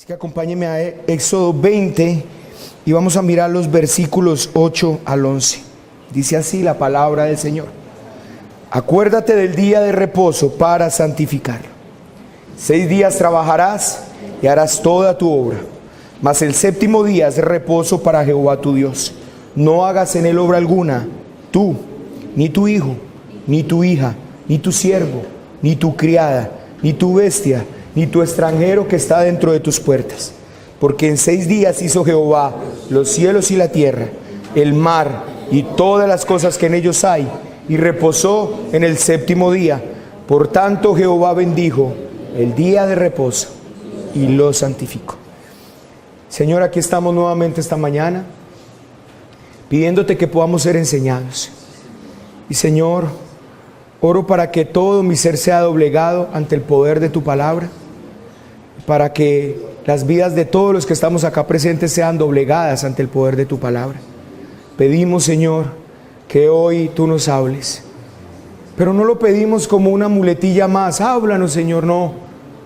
Así que acompáñenme a Éxodo 20 y vamos a mirar los versículos 8 al 11. Dice así la palabra del Señor: acuérdate del día de reposo para santificarlo. 6 días trabajarás y harás toda tu obra, mas el séptimo día es reposo para Jehová tu Dios. No hagas en él obra alguna, tú, ni tu hijo, ni tu hija, ni tu siervo, ni tu criada, ni tu bestia, ni tu extranjero que está dentro de tus puertas. Porque en 6 días hizo Jehová los cielos y la tierra, el mar y todas las cosas que en ellos hay, y reposó en el séptimo día. Por tanto Jehová bendijo el día de reposo y lo santificó. Señor, aquí estamos nuevamente esta mañana, pidiéndote que podamos ser enseñados. Y Señor, oro para que todo mi ser sea doblegado ante el poder de tu palabra, para que las vidas de todos los que estamos acá presentes sean doblegadas ante el poder de tu palabra. Pedimos, Señor, que hoy tú nos hables, pero no lo pedimos como una muletilla más. Háblanos, Señor, no.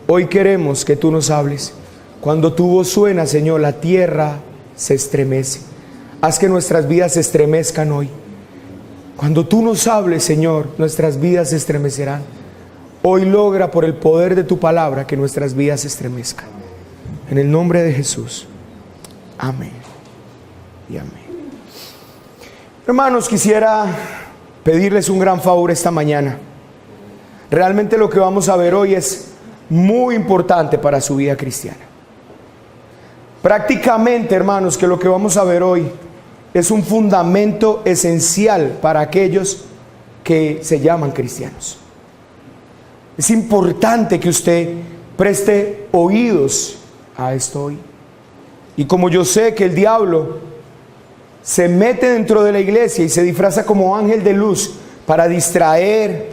Hoy queremos que tú nos hables. Cuando tu voz suena, Señor, la tierra se estremece. Haz que nuestras vidas se estremezcan hoy. Cuando tú nos hables, Señor, nuestras vidas se estremecerán. Hoy logra por el poder de tu palabra que nuestras vidas se estremezcan. En el nombre de Jesús. Amén y amén. Hermanos, quisiera pedirles un gran favor esta mañana. Realmente lo que vamos a ver hoy es muy importante para su vida cristiana. Prácticamente, hermanos, que lo que vamos a ver hoy es un fundamento esencial para aquellos que se llaman cristianos. Es importante que usted preste oídos a esto hoy. Y como yo sé que el diablo se mete dentro de la iglesia y se disfraza como ángel de luz para distraer,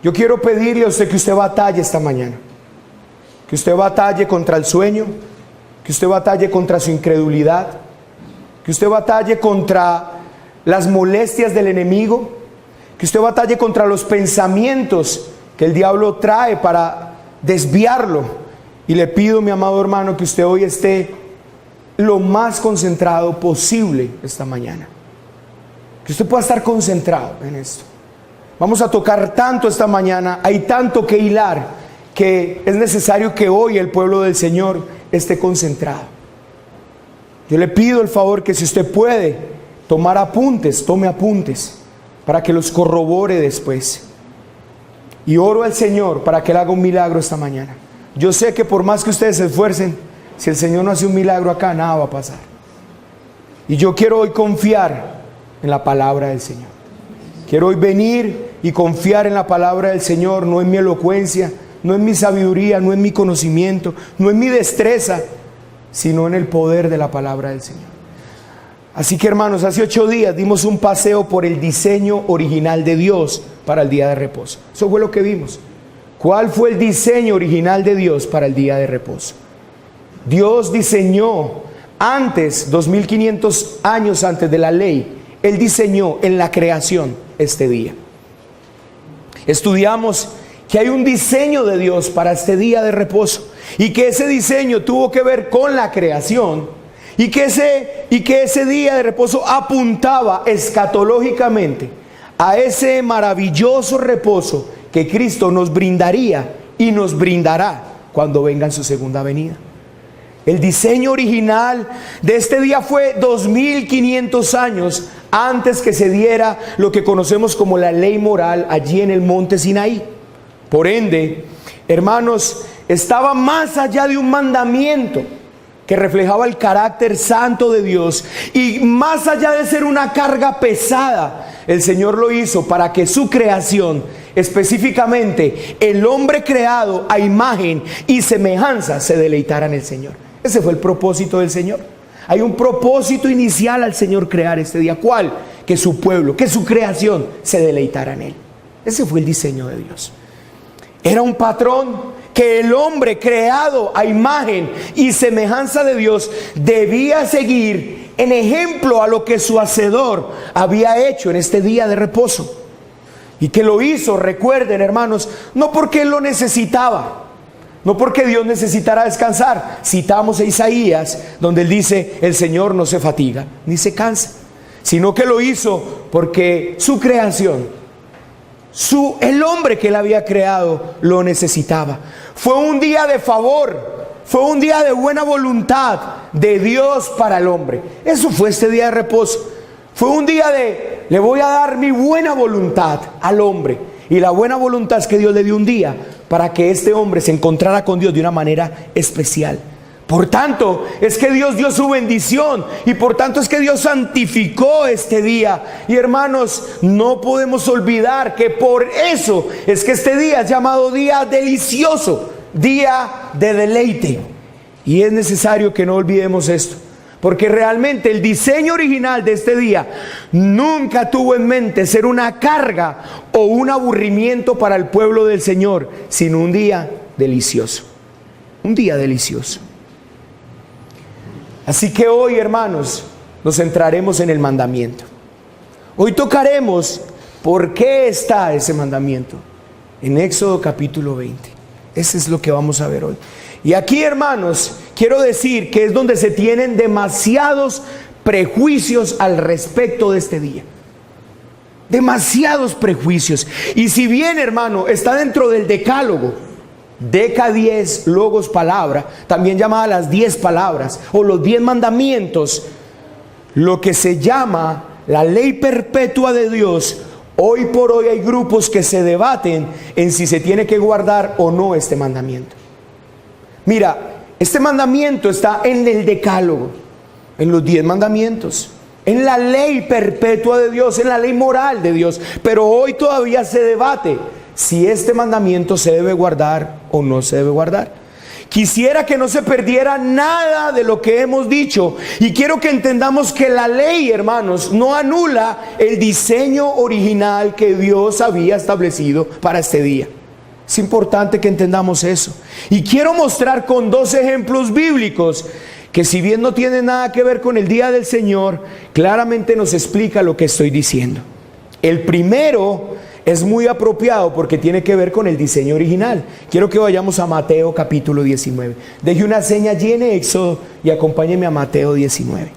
yo quiero pedirle a usted que usted batalle esta mañana. Que usted batalle contra el sueño, que usted batalle contra su incredulidad, que usted batalle contra las molestias del enemigo, que usted batalle contra los pensamientos que el diablo trae para desviarlo. Y le pido, mi amado hermano, que usted hoy esté lo más concentrado posible esta mañana. Que usted pueda estar concentrado en esto. Vamos a tocar tanto esta mañana, hay tanto que hilar, que es necesario que hoy el pueblo del Señor esté concentrado. Yo le pido el favor que si usted puede tomar apuntes, tome apuntes, para que los corrobore después. Y oro al Señor para que Él haga un milagro esta mañana. Yo sé que por más que ustedes se esfuercen, si el Señor no hace un milagro acá, nada va a pasar. Y yo quiero hoy confiar en la palabra del Señor. Quiero hoy venir y confiar en la palabra del Señor, no en mi elocuencia, no en mi sabiduría, no en mi conocimiento, no en mi destreza, sino en el poder de la palabra del Señor. Así que, hermanos, hace 8 días dimos un paseo por el diseño original de Dios para el día de reposo. Eso fue lo que vimos. ¿Cuál fue el diseño original de Dios para el día de reposo? Dios diseñó antes, 2500 años antes de la ley, Él diseñó en la creación este día. Estudiamos que hay un diseño de Dios para este día de reposo y que ese diseño tuvo que ver con la creación y que ese día de reposo apuntaba escatológicamente a ese maravilloso reposo que Cristo nos brindaría y nos brindará cuando venga en su segunda venida. El diseño original de este día fue 2500 años antes que se diera lo que conocemos como la ley moral allí en el monte Sinaí. Por ende, hermanos, estaba más allá de un mandamiento que reflejaba el carácter santo de Dios, y más allá de ser una carga pesada, el Señor lo hizo para que su creación, específicamente el hombre creado a imagen y semejanza, se deleitara en el Señor. Ese fue el propósito del Señor. Hay un propósito inicial al Señor crear este día. ¿Cuál? Que su pueblo, que su creación se deleitara en Él. Ese fue el diseño de Dios. Era un patrón que el hombre creado a imagen y semejanza de Dios debía seguir en ejemplo a lo que su hacedor había hecho en este día de reposo. Y que lo hizo, recuerden, hermanos, no porque Él lo necesitaba, No porque Dios necesitara descansar. Citamos a Isaías, donde él dice, el Señor no se fatiga, ni se cansa, sino que lo hizo porque su creación, el hombre que él había creado, lo necesitaba. Fue un día de favor, fue un día de buena voluntad de Dios para el hombre. Eso fue este día de reposo. Fue un día de, le voy a dar mi buena voluntad al hombre. Y la buena voluntad es que Dios le dio un día para que este hombre se encontrara con Dios de una manera especial. Por tanto, es que Dios dio su bendición, y por tanto es que Dios santificó este día. Y hermanos, no podemos olvidar que por eso es que este día es llamado día delicioso, día de deleite. Y es necesario que no olvidemos esto, porque realmente el diseño original de este día nunca tuvo en mente ser una carga o un aburrimiento para el pueblo del Señor, sino un día delicioso. Un día delicioso. Así que hoy, hermanos, nos centraremos en el mandamiento. Hoy tocaremos por qué está ese mandamiento en Éxodo capítulo 20. Ese es lo que vamos a ver hoy. Y aquí, hermanos, quiero decir que es donde se tienen demasiados prejuicios al respecto de este día. Demasiados prejuicios. Y si bien, hermano, está dentro del decálogo, Deca 10, logos palabra, también llamada las 10 palabras o los 10 mandamientos, lo que se llama la ley perpetua de Dios, hoy por hoy hay grupos que se debaten en si se tiene que guardar o no este mandamiento. Mira, este mandamiento está en el decálogo, en los 10 mandamientos, en la ley perpetua de Dios, en la ley moral de Dios, pero hoy todavía se debate si este mandamiento se debe guardar o no se debe guardar. Quisiera que no se perdiera nada de lo que hemos dicho, y quiero que entendamos que la ley, hermanos, no anula el diseño original que Dios había establecido para este día. Es importante que entendamos eso. Y quiero mostrar con 2 ejemplos bíblicos que, si bien no tienen nada que ver con el día del Señor, claramente nos explica lo que estoy diciendo. El primero es muy apropiado porque tiene que ver con el diseño original. Quiero que vayamos a Mateo capítulo 19. Deje una seña allí en Éxodo y acompáñeme a Mateo 19.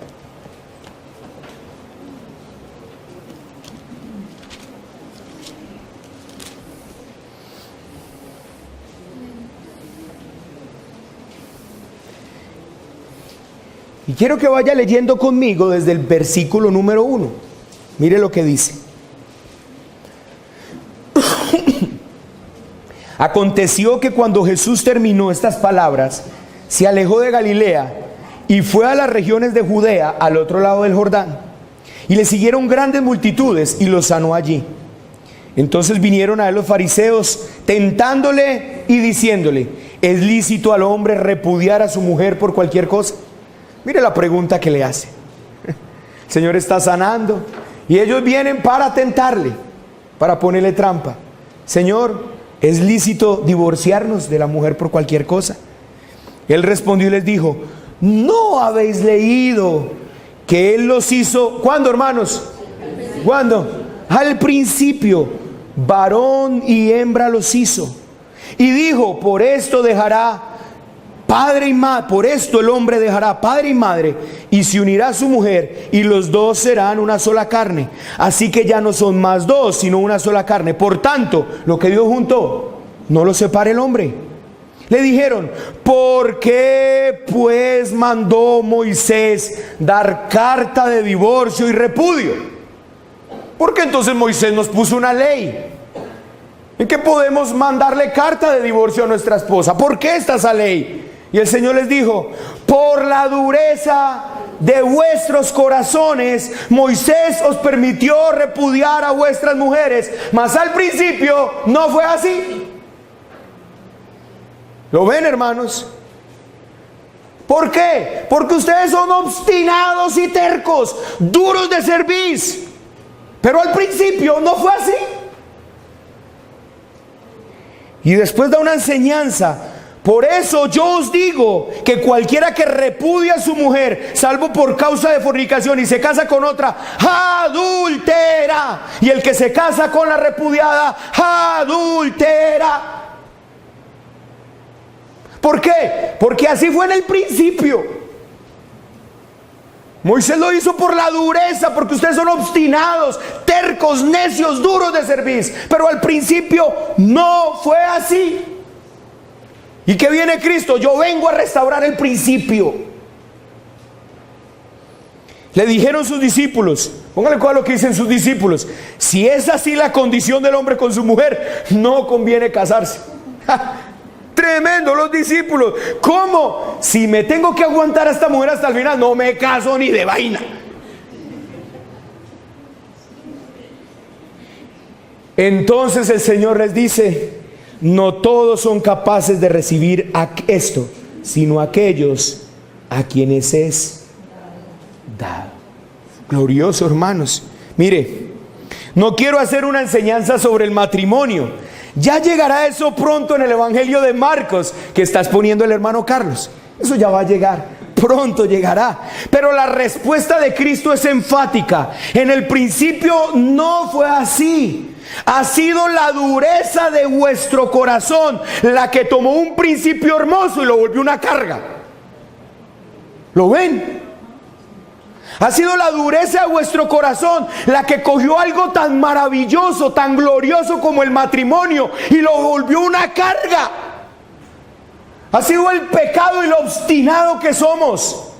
Y quiero que vaya leyendo conmigo desde el versículo número 1. Mire lo que dice. Aconteció que cuando Jesús terminó estas palabras, se alejó de Galilea y fue a las regiones de Judea, al otro lado del Jordán. Y le siguieron grandes multitudes y los sanó allí. Entonces vinieron a él los fariseos, tentándole y diciéndole: ¿es lícito al hombre repudiar a su mujer por cualquier cosa? Mire la pregunta que le hace. El Señor está sanando y ellos vienen para tentarle, para ponerle trampa. Señor, ¿es lícito divorciarnos de la mujer por cualquier cosa? Él respondió y les dijo: ¿no habéis leído que Él los hizo? ¿Cuándo, hermanos? ¿Cuándo? Al principio, varón y hembra los hizo. Y dijo: por esto dejará padre y madre, por esto el hombre dejará padre y madre y se unirá a su mujer, y los dos serán una sola carne. Así que ya no son más dos, sino una sola carne. Por tanto, lo que Dios juntó, no lo separe el hombre. Le dijeron: ¿por qué pues mandó Moisés dar carta de divorcio y repudio? Porque entonces Moisés nos puso una ley en que podemos mandarle carta de divorcio a nuestra esposa. ¿Por qué está esa ley? Y el Señor les dijo: por la dureza de vuestros corazones, Moisés os permitió repudiar a vuestras mujeres, mas al principio no fue así. ¿Lo ven, hermanos? ¿Por qué? Porque ustedes son obstinados y tercos, duros de cerviz. Pero al principio no fue así. Y después da una enseñanza. Por eso yo os digo que cualquiera que repudia a su mujer, salvo por causa de fornicación, y se casa con otra, adúltera. Y el que se casa con la repudiada, adúltera. ¿Por qué? Porque así fue en el principio. Moisés lo hizo por la dureza, porque ustedes son obstinados, tercos, necios, duros de servir. Pero al principio no fue así. ¿Y qué viene Cristo? Yo vengo a restaurar el principio. Le dijeron sus discípulos, póngale cuidado a lo que dicen sus discípulos: si es así la condición del hombre con su mujer, no conviene casarse. Tremendo los discípulos. ¿Cómo? Si me tengo que aguantar a esta mujer hasta el final, no me caso ni de vaina. Entonces el Señor les dice: no todos son capaces de recibir esto, sino aquellos a quienes es dado. Glorioso, hermanos. Mire, no quiero hacer una enseñanza sobre el matrimonio. Ya llegará eso pronto en el Evangelio de Marcos, que está exponiendo el hermano Carlos. Eso ya va a llegar, pronto llegará. Pero la respuesta de Cristo es enfática. En el principio no fue así. Ha sido la dureza de vuestro corazón la que tomó un principio hermoso y lo volvió una carga. ¿Lo ven? Ha sido la dureza de vuestro corazón la que cogió algo tan maravilloso, tan glorioso como el matrimonio y lo volvió una carga. Ha sido el pecado y lo obstinado que somos.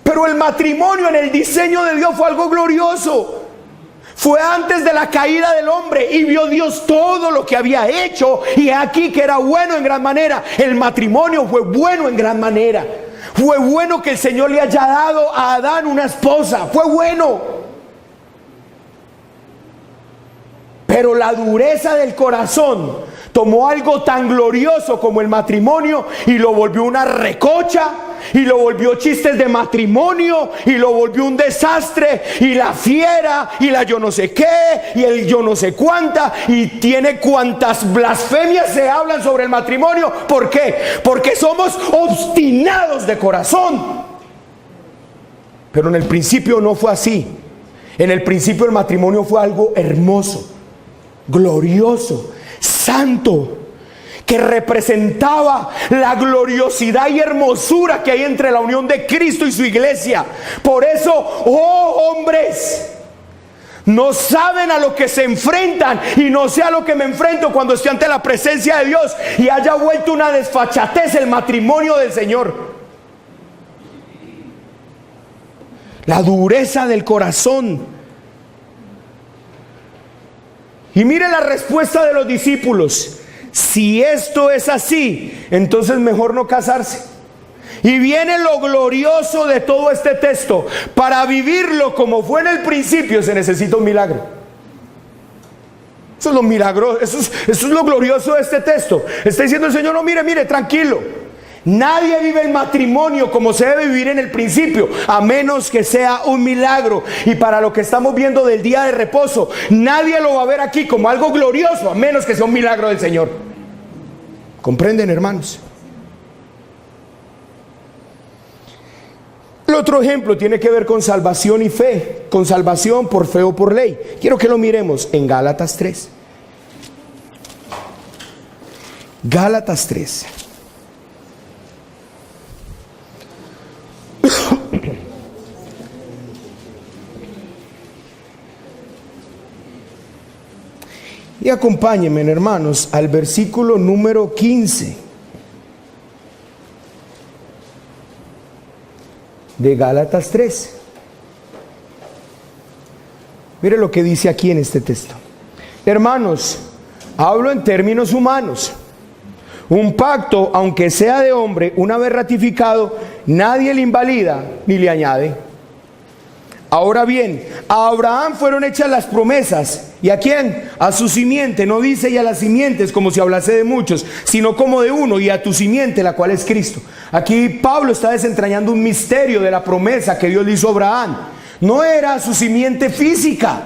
Pero el matrimonio en el diseño de Dios fue algo glorioso. Fue antes de la caída del hombre y vio Dios todo lo que había hecho, y aquí que era bueno en gran manera. El matrimonio fue bueno en gran manera. Fue bueno que el Señor le haya dado a Adán una esposa. Fue bueno. Pero la dureza del corazón tomó algo tan glorioso como el matrimonio y lo volvió una recocha, y lo volvió chistes de matrimonio, y lo volvió un desastre, y la fiera, y la yo no sé qué, y el yo no sé cuánta, y tiene cuantas blasfemias se hablan sobre el matrimonio. ¿Por qué? Porque somos obstinados de corazón. Pero en el principio no fue así. En el principio el matrimonio fue algo hermoso, glorioso, santo, que representaba la gloriosidad y hermosura que hay entre la unión de Cristo y su iglesia. Por eso, oh hombres, no saben a lo que se enfrentan, y no sé a lo que me enfrento cuando estoy ante la presencia de Dios y haya vuelto una desfachatez el matrimonio del Señor. La dureza del corazón. Y mire la respuesta de los discípulos: si esto es así, entonces mejor no casarse. Y viene lo glorioso de todo este texto: para vivirlo como fue en el principio se necesita un milagro. Eso es lo milagroso, eso es lo glorioso de este texto. Está diciendo el Señor: no, mire, tranquilo. Nadie vive el matrimonio como se debe vivir en el principio, a menos que sea un milagro. Y para lo que estamos viendo del día de reposo, nadie lo va a ver aquí como algo glorioso, a menos que sea un milagro del Señor. ¿Comprenden, hermanos? El otro ejemplo tiene que ver con salvación y fe, con salvación por fe o por ley. Quiero que lo miremos en Gálatas 3. Gálatas 3. Y acompáñenme, hermanos, al versículo número 15 de Gálatas 3. Mire lo que dice aquí en este texto. Hermanos, hablo en términos humanos. Un pacto, aunque sea de hombre, una vez ratificado, nadie le invalida ni le añade. Ahora bien, a Abraham fueron hechas las promesas. ¿Y a quién? A su simiente. No dice y a las simientes como si hablase de muchos, sino como de uno, y a tu simiente, la cual es Cristo. Aquí Pablo está desentrañando un misterio de la promesa que Dios le hizo a Abraham. No era su simiente física,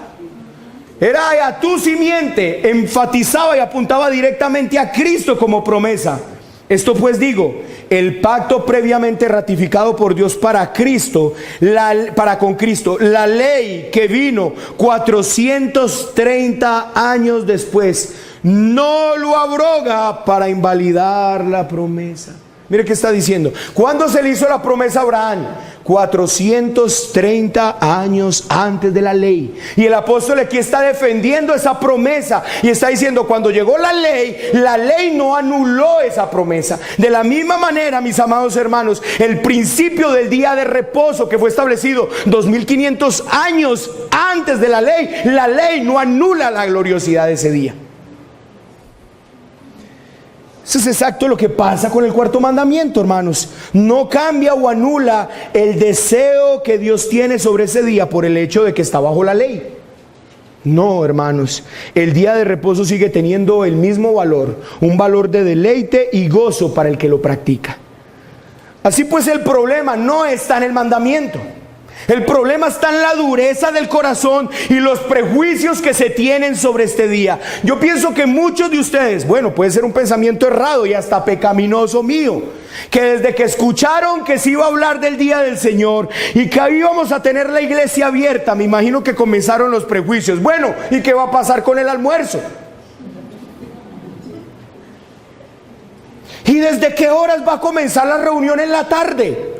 era a tu simiente. Enfatizaba y apuntaba directamente a Cristo como promesa. Esto pues digo, el pacto previamente ratificado por Dios para Cristo, para con Cristo, la ley que vino 430 años después, no lo abroga para invalidar la promesa. Mire qué está diciendo. ¿Cuándo se le hizo la promesa a Abraham? 430 años antes de la ley. Y el apóstol aquí está defendiendo esa promesa y está diciendo, cuando llegó la ley no anuló esa promesa. De la misma manera, mis amados hermanos, el principio del día de reposo que fue establecido 2500 años antes de la ley no anula la gloriosidad de ese día. Eso es exacto lo que pasa con el cuarto mandamiento, hermanos. No cambia o anula el deseo que Dios tiene sobre ese día por el hecho de que está bajo la ley. No, hermanos, el día de reposo sigue teniendo el mismo valor, un valor de deleite y gozo para el que lo practica. Así pues, el problema no está en el mandamiento. El problema está en la dureza del corazón y los prejuicios que se tienen sobre este día. Yo pienso que muchos de ustedes, bueno, puede ser un pensamiento errado y hasta pecaminoso mío, que desde que escucharon que se iba a hablar del día del Señor y que ahí íbamos a tener la iglesia abierta, me imagino que comenzaron los prejuicios. Bueno, ¿y qué va a pasar con el almuerzo? ¿Y desde qué horas va a comenzar la reunión en la tarde?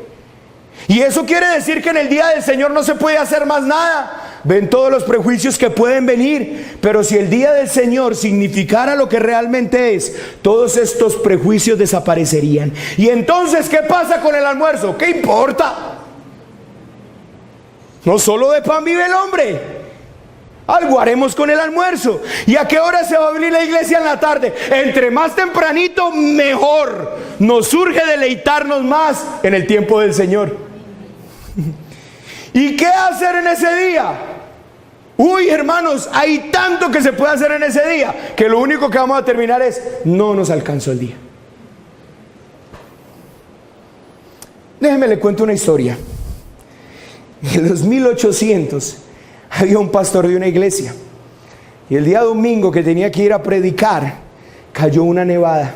Y eso quiere decir que en el día del Señor no se puede hacer más nada. Ven todos los prejuicios que pueden venir, pero si el día del Señor significara lo que realmente es, todos estos prejuicios desaparecerían. Y entonces, ¿qué pasa con el almuerzo? ¿Qué importa? No solo de pan vive el hombre. Algo haremos con el almuerzo. ¿Y a qué hora se va a abrir la iglesia en la tarde? Entre más tempranito, mejor. Nos urge deleitarnos más en el tiempo del Señor. ¿Y qué hacer en ese día? Uy, hermanos, hay tanto que se puede hacer en ese día, que lo único que vamos a terminar es, no nos alcanzó el día. Déjeme le cuento una historia. En los 1800 había un pastor de una iglesia y el día domingo que tenía que ir a predicar, cayó una nevada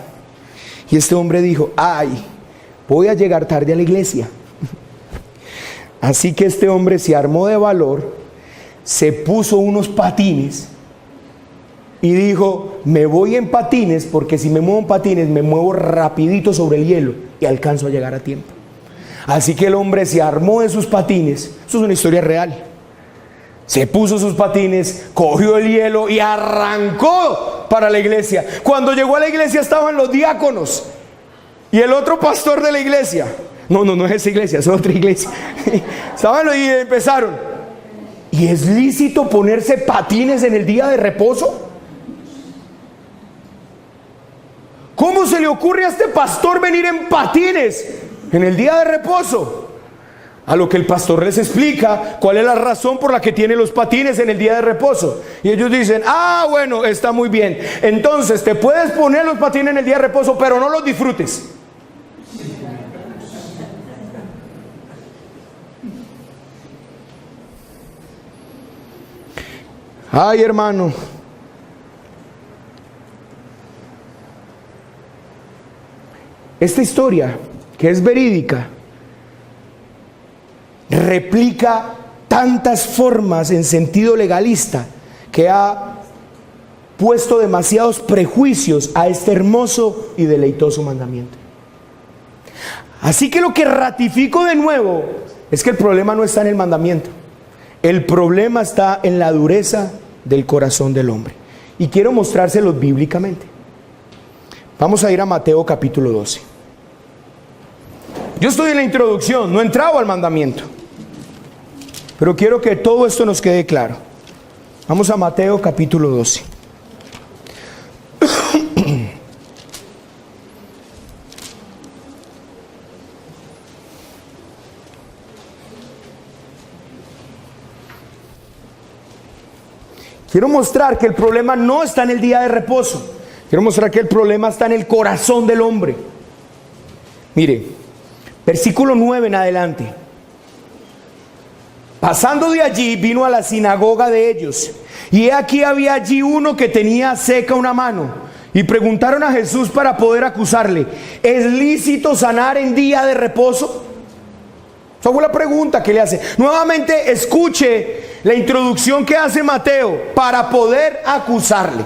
y este hombre dijo, ay, voy a llegar tarde a la iglesia. Así que este hombre se armó de valor, se puso unos patines y dijo, me voy en patines porque si me muevo en patines me muevo rapidito sobre el hielo y alcanzo a llegar a tiempo. Así que el hombre se armó de sus patines, eso es una historia real. Se puso sus patines, cogió el hielo y arrancó para la iglesia. Cuando llegó a la iglesia estaban los diáconos y el otro pastor de la iglesia. No es esa iglesia, es otra iglesia. Estaban y empezaron. ¿Y es lícito ponerse patines en el día de reposo? ¿Cómo se le ocurre a este pastor venir en patines en el día de reposo? A lo que el pastor les explica cuál es la razón por la que tiene los patines en el día de reposo. Y ellos dicen, bueno, está muy bien. Entonces te puedes poner los patines en el día de reposo, pero no los disfrutes. Ay, hermano. Esta historia, que es verídica, replica tantas formas en sentido legalista que ha puesto demasiados prejuicios a este hermoso y deleitoso mandamiento. Así que lo que ratifico de nuevo es que el problema no está en el mandamiento. El problema está en la dureza del corazón del hombre. Y quiero mostrárselos bíblicamente. Vamos a ir a Mateo capítulo 12. Yo estoy en la introducción, no he entrado al mandamiento. Pero quiero que todo esto nos quede claro. Vamos a Mateo capítulo 12. Quiero mostrar que el problema no está en el día de reposo. Quiero mostrar que el problema está en el corazón del hombre. Mire, versículo 9 en adelante. Pasando de allí, vino a la sinagoga de ellos. Y he aquí había allí uno que tenía seca una mano. Y preguntaron a Jesús para poder acusarle: ¿es lícito sanar en día de reposo? Esa fue la pregunta que le hace. Nuevamente escuche la introducción que hace Mateo para poder acusarle.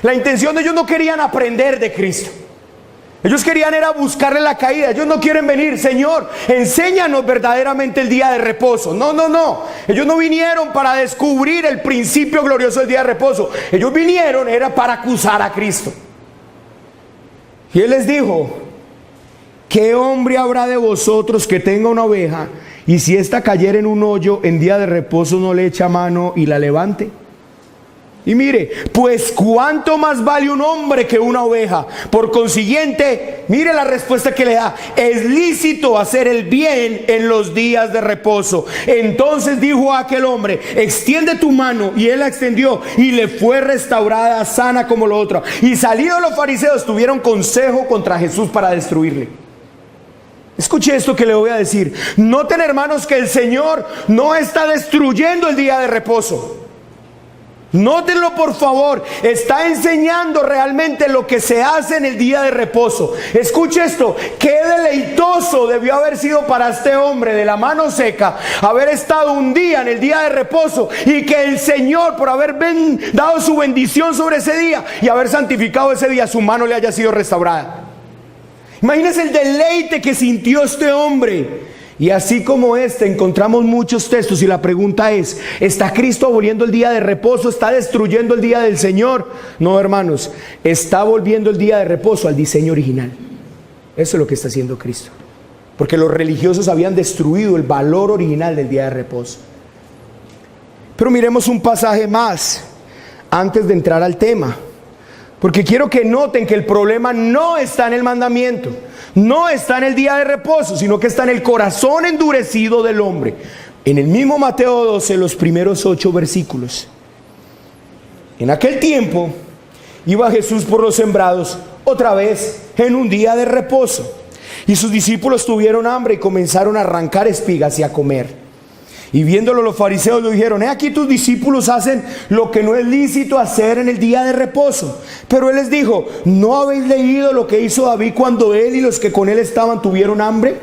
La intención de ellos no querían aprender de Cristo. Ellos querían era buscarle la caída. Ellos no quieren venir, Señor, enséñanos verdaderamente el día de reposo. No, no, no. Ellos no vinieron para descubrir el principio glorioso del día de reposo. Ellos vinieron era para acusar a Cristo. Y Él les dijo: ¿qué hombre habrá de vosotros que tenga una oveja, y si ésta cayera en un hoyo en día de reposo no le echa mano y la levante? Y mire, pues cuánto más vale un hombre que una oveja. Por consiguiente, mire la respuesta que le da: es lícito hacer el bien en los días de reposo. Entonces dijo a aquel hombre: extiende tu mano. Y él la extendió, y le fue restaurada sana como lo otro. Y salidos los fariseos tuvieron consejo contra Jesús para destruirle. Escuche esto que le voy a decir. Noten, hermanos, que el Señor no está destruyendo el día de reposo. Nótenlo, por favor. Está enseñando realmente lo que se hace en el día de reposo. Escuche esto: qué deleitoso debió haber sido para este hombre de la mano seca haber estado un día en el día de reposo, y que el Señor, por haber dado su bendición sobre ese día y haber santificado ese día, su mano le haya sido restaurada. Imagínense el deleite que sintió este hombre. Y así como encontramos muchos textos, y la pregunta es: ¿está Cristo aboliendo el día de reposo? ¿Está destruyendo el día del Señor? No, hermanos, está volviendo el día de reposo al diseño original. Eso es lo que está haciendo Cristo, porque los religiosos habían destruido el valor original del día de reposo. Pero miremos un pasaje más antes de entrar al tema, porque quiero que noten que el problema no está en el mandamiento, no está en el día de reposo, sino que está en el corazón endurecido del hombre. En el mismo Mateo 12, los primeros 8 versículos. En aquel tiempo iba Jesús por los sembrados otra vez en un día de reposo, y sus discípulos tuvieron hambre y comenzaron a arrancar espigas y a comer. Y viéndolo los fariseos le dijeron: he aquí tus discípulos hacen lo que no es lícito hacer en el día de reposo. Pero él les dijo: ¿no habéis leído lo que hizo David cuando él y los que con él estaban tuvieron hambre?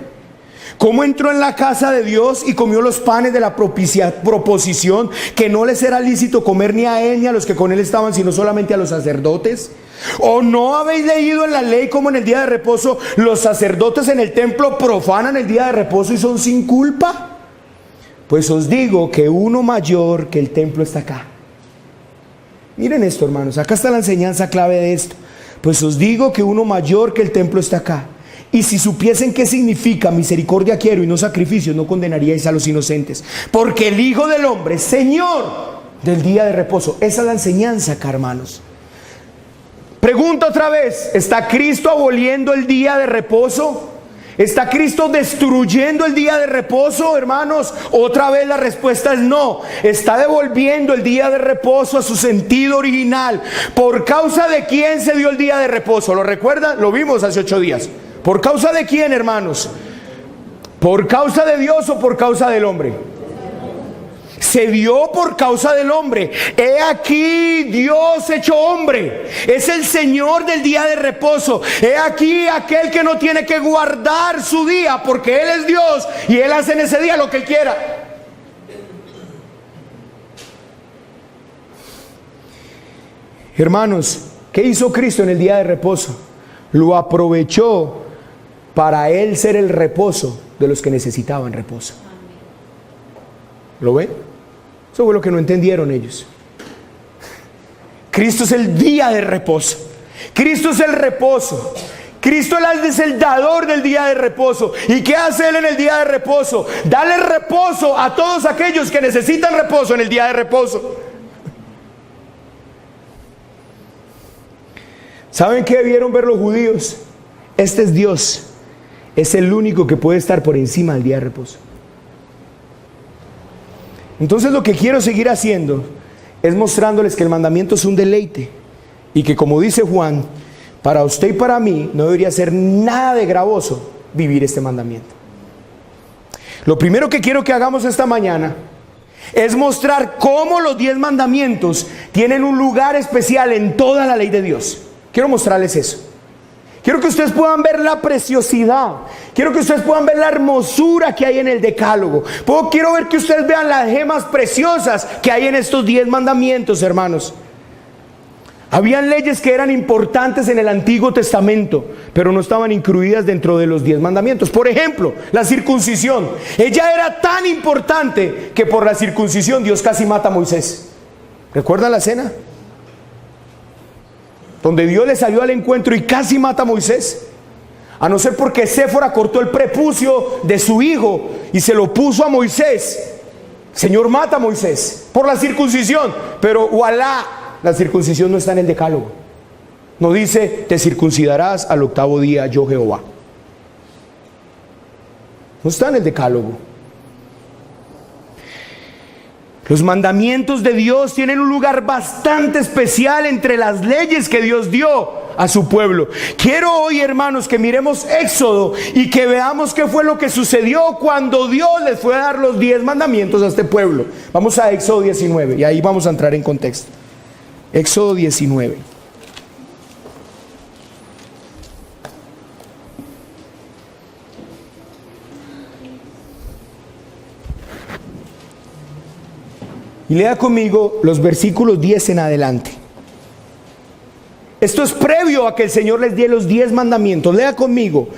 ¿Cómo entró en la casa de Dios y comió los panes de la proposición, que no les era lícito comer ni a él ni a los que con él estaban, sino solamente a los sacerdotes? ¿O no habéis leído en la ley cómo en el día de reposo los sacerdotes en el templo profanan el día de reposo y son sin culpa? Pues os digo que uno mayor que el templo está acá. Miren esto, hermanos, acá está la enseñanza clave de esto. Pues os digo que uno mayor que el templo está acá. Y si supiesen qué significa misericordia quiero y no sacrificios, no condenaríais a los inocentes. Porque el Hijo del Hombre es Señor del día de reposo. Esa es la enseñanza acá, hermanos. Pregunto otra vez: ¿está Cristo aboliendo el día de reposo? ¿Está Cristo destruyendo el día de reposo, hermanos? Otra vez la respuesta es no. Está devolviendo el día de reposo a su sentido original. ¿Por causa de quién se dio el día de reposo? ¿Lo recuerdan? Lo vimos hace 8 días. ¿Por causa de quién, hermanos? ¿Por causa de Dios o por causa del hombre? Se dio por causa del hombre. He aquí Dios hecho hombre. Es el Señor del día de reposo. He aquí aquel que no tiene que guardar su día, porque Él es Dios y Él hace en ese día lo que Él quiera. Hermanos, ¿qué hizo Cristo en el día de reposo? Lo aprovechó para Él ser el reposo de los que necesitaban reposo. ¿Lo ven? Eso fue lo que no entendieron ellos. Cristo es el día de reposo. Cristo es el reposo. Cristo es el dador del día de reposo. ¿Y qué hace Él en el día de reposo? Dale reposo a todos aquellos que necesitan reposo en el día de reposo. ¿Saben qué debieron ver los judíos? Este es Dios. Es el único que puede estar por encima del día de reposo. Entonces lo que quiero seguir haciendo es mostrándoles que el mandamiento es un deleite, y que, como dice Juan, para usted y para mí no debería ser nada de gravoso vivir este mandamiento. Lo primero que quiero que hagamos esta mañana es mostrar cómo los 10 mandamientos tienen un lugar especial en toda la ley de Dios. Quiero mostrarles eso. Quiero que ustedes puedan ver la preciosidad. Quiero que ustedes puedan ver la hermosura que hay en el decálogo. Quiero ver que ustedes vean las gemas preciosas que hay en estos 10 mandamientos, hermanos. Habían leyes que eran importantes en el Antiguo Testamento, pero no estaban incluidas dentro de los 10 mandamientos. Por ejemplo, la circuncisión. Ella era tan importante que por la circuncisión Dios casi mata a Moisés. ¿Recuerdan la escena? Donde Dios le salió al encuentro y casi mata a Moisés. A no ser porque Séfora cortó el prepucio de su hijo y se lo puso a Moisés. El Señor mata a Moisés por la circuncisión. Pero voilà, la circuncisión no está en el decálogo. No dice, te circuncidarás al 8º día, yo Jehová. No está en el decálogo. Los mandamientos de Dios tienen un lugar bastante especial entre las leyes que Dios dio a su pueblo. Quiero hoy, hermanos, que miremos Éxodo y que veamos qué fue lo que sucedió cuando Dios les fue a dar los 10 mandamientos a este pueblo. Vamos a Éxodo 19 y ahí vamos a entrar en contexto. Éxodo 19. Y lea conmigo los versículos 10 en adelante. Esto es previo a que el Señor les dé los 10 mandamientos. Lea conmigo.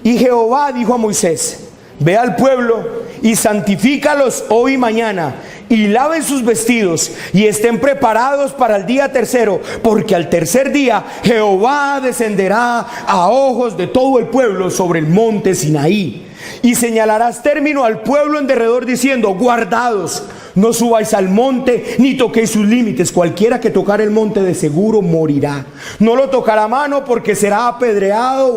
Y Jehová dijo a Moisés: ve al pueblo y santifícalos hoy y mañana, y laven sus vestidos y estén preparados para el día tercero, porque al tercer día Jehová descenderá a ojos de todo el pueblo sobre el monte Sinaí. Y señalarás término al pueblo en derredor diciendo: guardados, no subáis al monte, ni toquéis sus límites. Cualquiera que tocar el monte de seguro morirá. No lo tocará a mano, porque será apedreado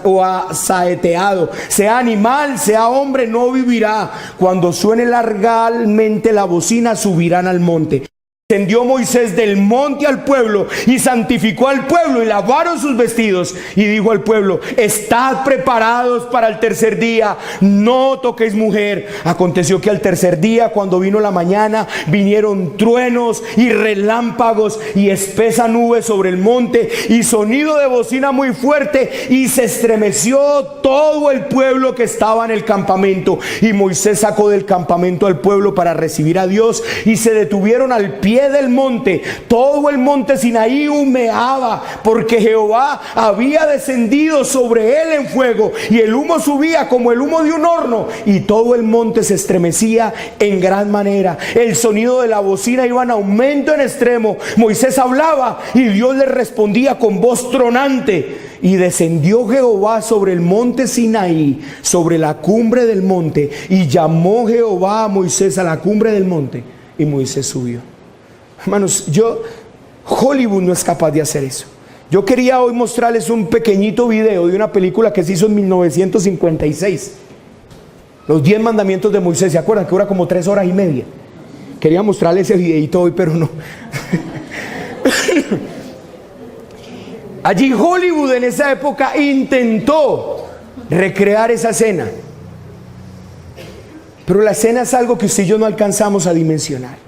o asaeteado. Sea animal, sea hombre, no vivirá. Cuando suene largamente la bocina, subirán al monte. Descendió Moisés del monte al pueblo y santificó al pueblo y lavaron sus vestidos y dijo al pueblo: estad preparados para el tercer día, no toquéis mujer. Aconteció que al tercer día, cuando vino la mañana, vinieron truenos y relámpagos y espesa nube sobre el monte y sonido de bocina muy fuerte, y se estremeció todo el pueblo que estaba en el campamento. Y Moisés sacó del campamento al pueblo para recibir a Dios, y se detuvieron al pie del monte. Todo el monte Sinaí humeaba, porque Jehová había descendido sobre él en fuego, y el humo subía como el humo de un horno, y todo el monte se estremecía en gran manera. El sonido de la bocina iba en aumento en extremo. Moisés hablaba y Dios le respondía con voz tronante. Y descendió Jehová sobre el monte Sinaí, sobre la cumbre del monte, y llamó Jehová a Moisés a la cumbre del monte, y Moisés subió. Hermanos, Hollywood no es capaz de hacer eso. Yo quería hoy mostrarles un pequeñito video de una película que se hizo en 1956. Los 10 mandamientos de Moisés. ¿Se acuerdan? Que dura como 3 horas y media. Quería mostrarles ese videito hoy, pero no. Allí Hollywood en esa época intentó recrear esa escena. Pero la escena es algo que usted y yo no alcanzamos a dimensionar.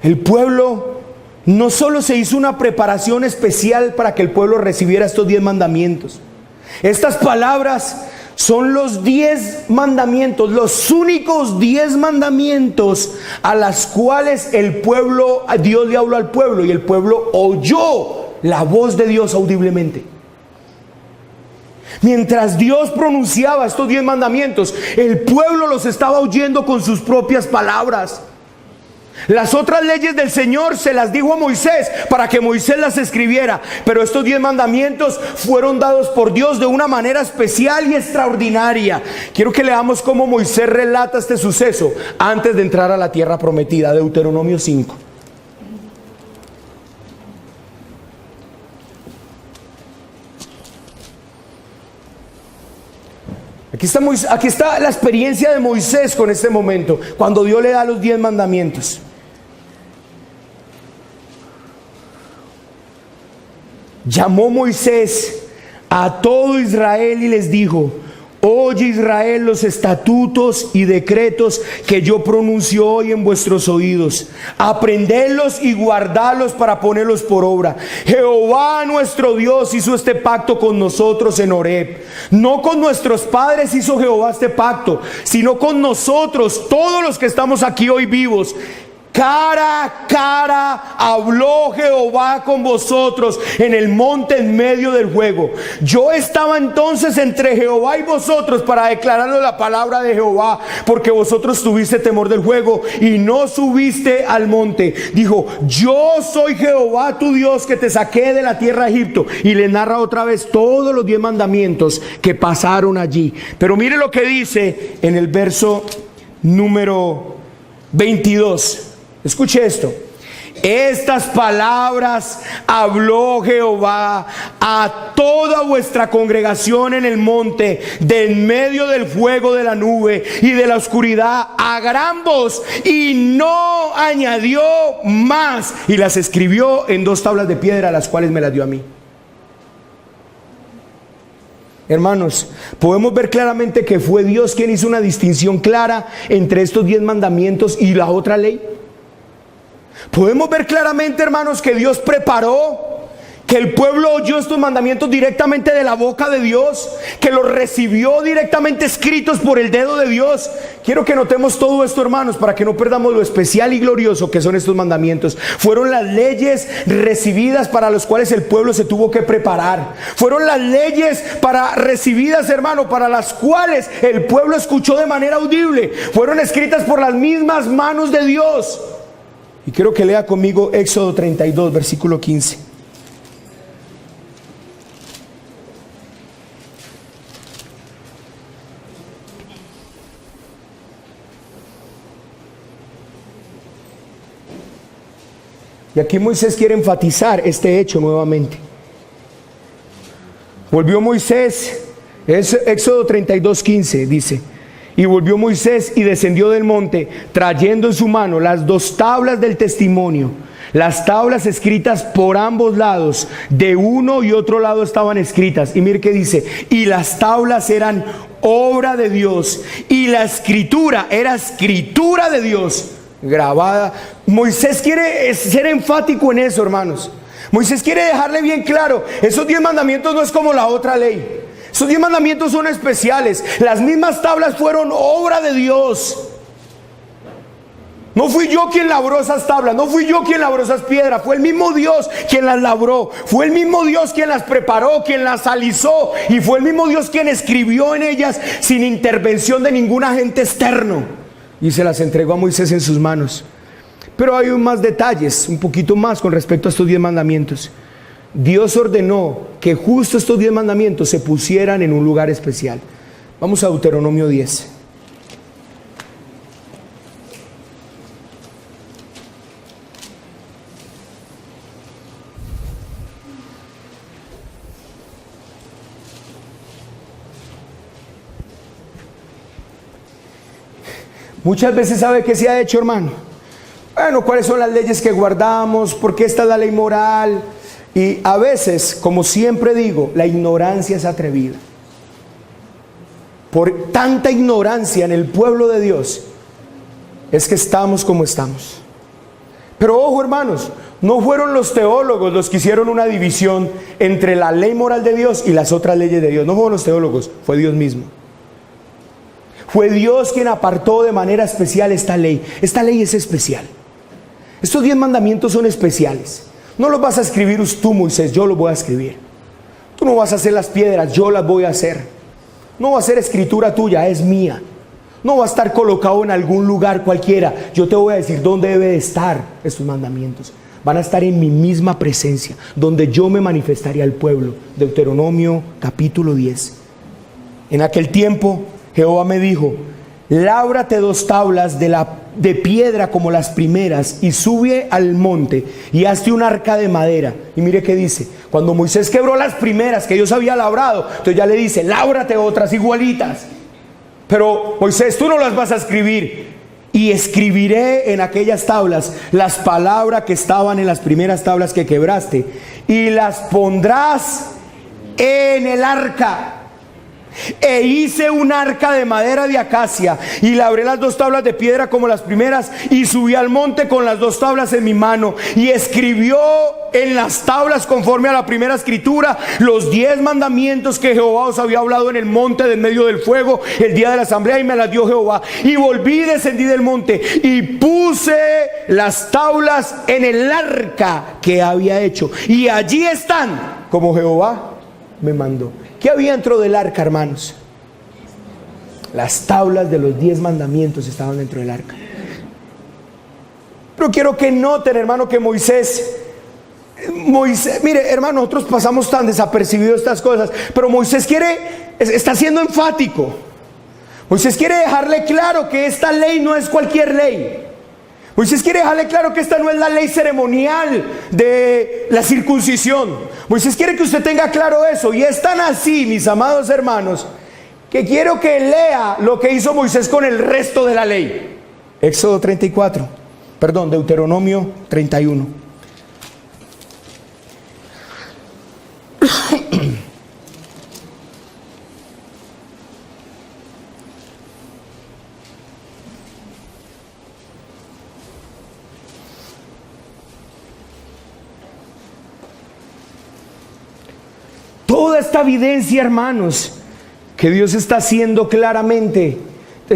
El pueblo no solo se hizo una preparación especial para que el pueblo recibiera estos 10 mandamientos. Estas palabras son los 10 mandamientos, los únicos 10 mandamientos a las cuales Dios le habló al pueblo, y el pueblo oyó la voz de Dios audiblemente. Mientras Dios pronunciaba estos 10 mandamientos, el pueblo los estaba oyendo con sus propias palabras. Las otras leyes del Señor se las dijo a Moisés para que Moisés las escribiera, pero estos 10 mandamientos fueron dados por Dios de una manera especial y extraordinaria. Quiero que leamos cómo Moisés relata este suceso antes de entrar a la tierra prometida. Deuteronomio 5. Aquí está la experiencia de Moisés con este momento, cuando Dios le da los 10 mandamientos. Llamó Moisés a todo Israel y les dijo: oye Israel, los estatutos y decretos que yo pronuncio hoy en vuestros oídos. Aprendedlos y guardadlos para ponerlos por obra. Jehová nuestro Dios hizo este pacto con nosotros en Horeb. No con nuestros padres hizo Jehová este pacto, sino con nosotros, todos los que estamos aquí hoy vivos. Cara a cara habló Jehová con vosotros en el monte en medio del fuego. Yo estaba entonces entre Jehová y vosotros para declararos la palabra de Jehová, porque vosotros tuviste temor del fuego y no subiste al monte. Dijo: yo soy Jehová tu Dios, que te saqué de la tierra de Egipto. Y le narra otra vez todos los 10 mandamientos que pasaron allí. Pero mire lo que dice en el verso número 22. Escuche esto: estas palabras habló Jehová a toda vuestra congregación en el monte, de en medio del fuego de la nube y de la oscuridad, a gran voz, y no añadió más, y las escribió en 2 tablas de piedra, las cuales me las dio a mí. Hermanos, podemos ver claramente que fue Dios quien hizo una distinción clara entre estos 10 mandamientos y la otra ley. Podemos ver claramente, hermanos, que Dios preparó, que el pueblo oyó estos mandamientos directamente de la boca de Dios, que los recibió directamente escritos por el dedo de Dios. Quiero que notemos todo esto, hermanos, para que no perdamos lo especial y glorioso que son estos mandamientos. Fueron las leyes recibidas para las cuales el pueblo se tuvo que preparar. Fueron las leyes recibidas, hermano, para las cuales el pueblo escuchó de manera audible. Fueron escritas por las mismas manos de Dios. Y quiero que lea conmigo Éxodo 32, versículo 15. Y aquí Moisés quiere enfatizar este hecho nuevamente. Volvió Moisés, es Éxodo 32, 15, dice: y volvió Moisés y descendió del monte, trayendo en su mano las 2 tablas del testimonio, las tablas escritas por ambos lados, de uno y otro lado estaban escritas. Y mire que dice: y las tablas eran obra de Dios, y la escritura era escritura de Dios, grabada. Moisés quiere ser enfático en eso, hermanos. Moisés quiere dejarle bien claro: esos 10 mandamientos no es como la otra ley. Esos 10 mandamientos son especiales. Las mismas tablas fueron obra de Dios. No fui yo quien labró esas tablas, no fui yo quien labró esas piedras, fue el mismo Dios quien las labró, fue el mismo Dios quien las preparó, quien las alisó, y fue el mismo Dios quien escribió en ellas sin intervención de ningún agente externo, y se las entregó a Moisés en sus manos. Pero hay más detalles, un poquito más con respecto a estos 10 mandamientos. Dios ordenó que justo estos 10 mandamientos se pusieran en un lugar especial. Vamos a Deuteronomio 10. Muchas veces, ¿sabe qué se ha hecho, hermano? Bueno, ¿cuáles son las leyes que guardamos? ¿Por qué está la ley moral? Y a veces, como siempre digo, la ignorancia es atrevida. Por tanta ignorancia en el pueblo de Dios es que estamos como estamos. Pero ojo, hermanos, no fueron los teólogos los que hicieron una división entre la ley moral de Dios y las otras leyes de Dios. No fueron los teólogos, fue Dios mismo. Fue Dios quien apartó de manera especial esta ley. Esta ley es especial. Estos 10 mandamientos son especiales. No los vas a escribir tú, Moisés, yo los voy a escribir. Tú no vas a hacer las piedras, yo las voy a hacer. No va a ser escritura tuya, es mía. No va a estar colocado en algún lugar cualquiera. Yo te voy a decir dónde debe de estar estos mandamientos. Van a estar en mi misma presencia, donde yo me manifestaría al pueblo. Deuteronomio capítulo 10. En aquel tiempo Jehová me dijo: lábrate 2 tablas de piedra como las primeras, y sube al monte y hazte un arca de madera. Y mire qué dice: cuando Moisés quebró las primeras que Dios había labrado, entonces ya le dice: lábrate otras igualitas. Pero Moisés, tú no las vas a escribir. Y escribiré en aquellas tablas las palabras que estaban en las primeras tablas que quebraste, y las pondrás en el arca. E hice un arca de madera de acacia, y labré las 2 tablas de piedra como las primeras, y subí al monte con las 2 tablas en mi mano, y escribió en las tablas, conforme a la primera escritura, los 10 mandamientos que Jehová os había hablado en el monte de en medio del fuego el día de la asamblea, y me las dio Jehová. Y volví y descendí del monte, y puse las tablas en el arca que había hecho, y allí están como Jehová me mandó. ¿Qué había dentro del arca, hermanos? Las tablas de los 10 mandamientos estaban dentro del arca. Pero quiero que noten, hermano, que Moisés, mire, hermano, nosotros pasamos tan desapercibidos estas cosas, pero Moisés está siendo enfático. Moisés quiere dejarle claro que esta ley no es cualquier ley. Moisés quiere dejarle claro que esta no es la ley ceremonial de la circuncisión. Moisés quiere que usted tenga claro eso. Y es tan así, mis amados hermanos, que quiero que lea lo que hizo Moisés con el resto de la ley. Deuteronomio 31. Toda esta evidencia, hermanos, que Dios está haciendo claramente,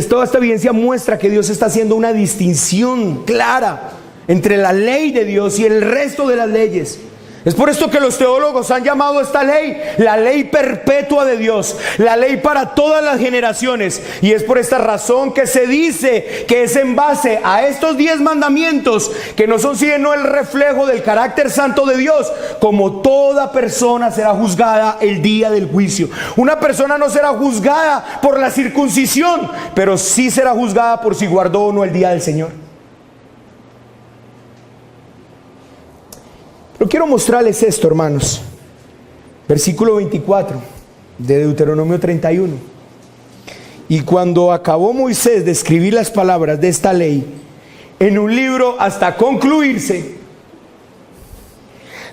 toda esta evidencia muestra que Dios está haciendo una distinción clara entre la ley de Dios y el resto de las leyes. Es por esto que los teólogos han llamado esta ley la ley perpetua de Dios, la ley para todas las generaciones. Y es por esta razón que se dice que es en base a estos 10 mandamientos, que no son sino el reflejo del carácter santo de Dios, como toda persona será juzgada el día del juicio. Una persona no será juzgada por la circuncisión, pero sí será juzgada por si guardó o no el día del Señor. Pero quiero mostrarles esto, hermanos. Versículo 24 de Deuteronomio 31. Y cuando acabó Moisés de escribir las palabras de esta ley en un libro hasta concluirse,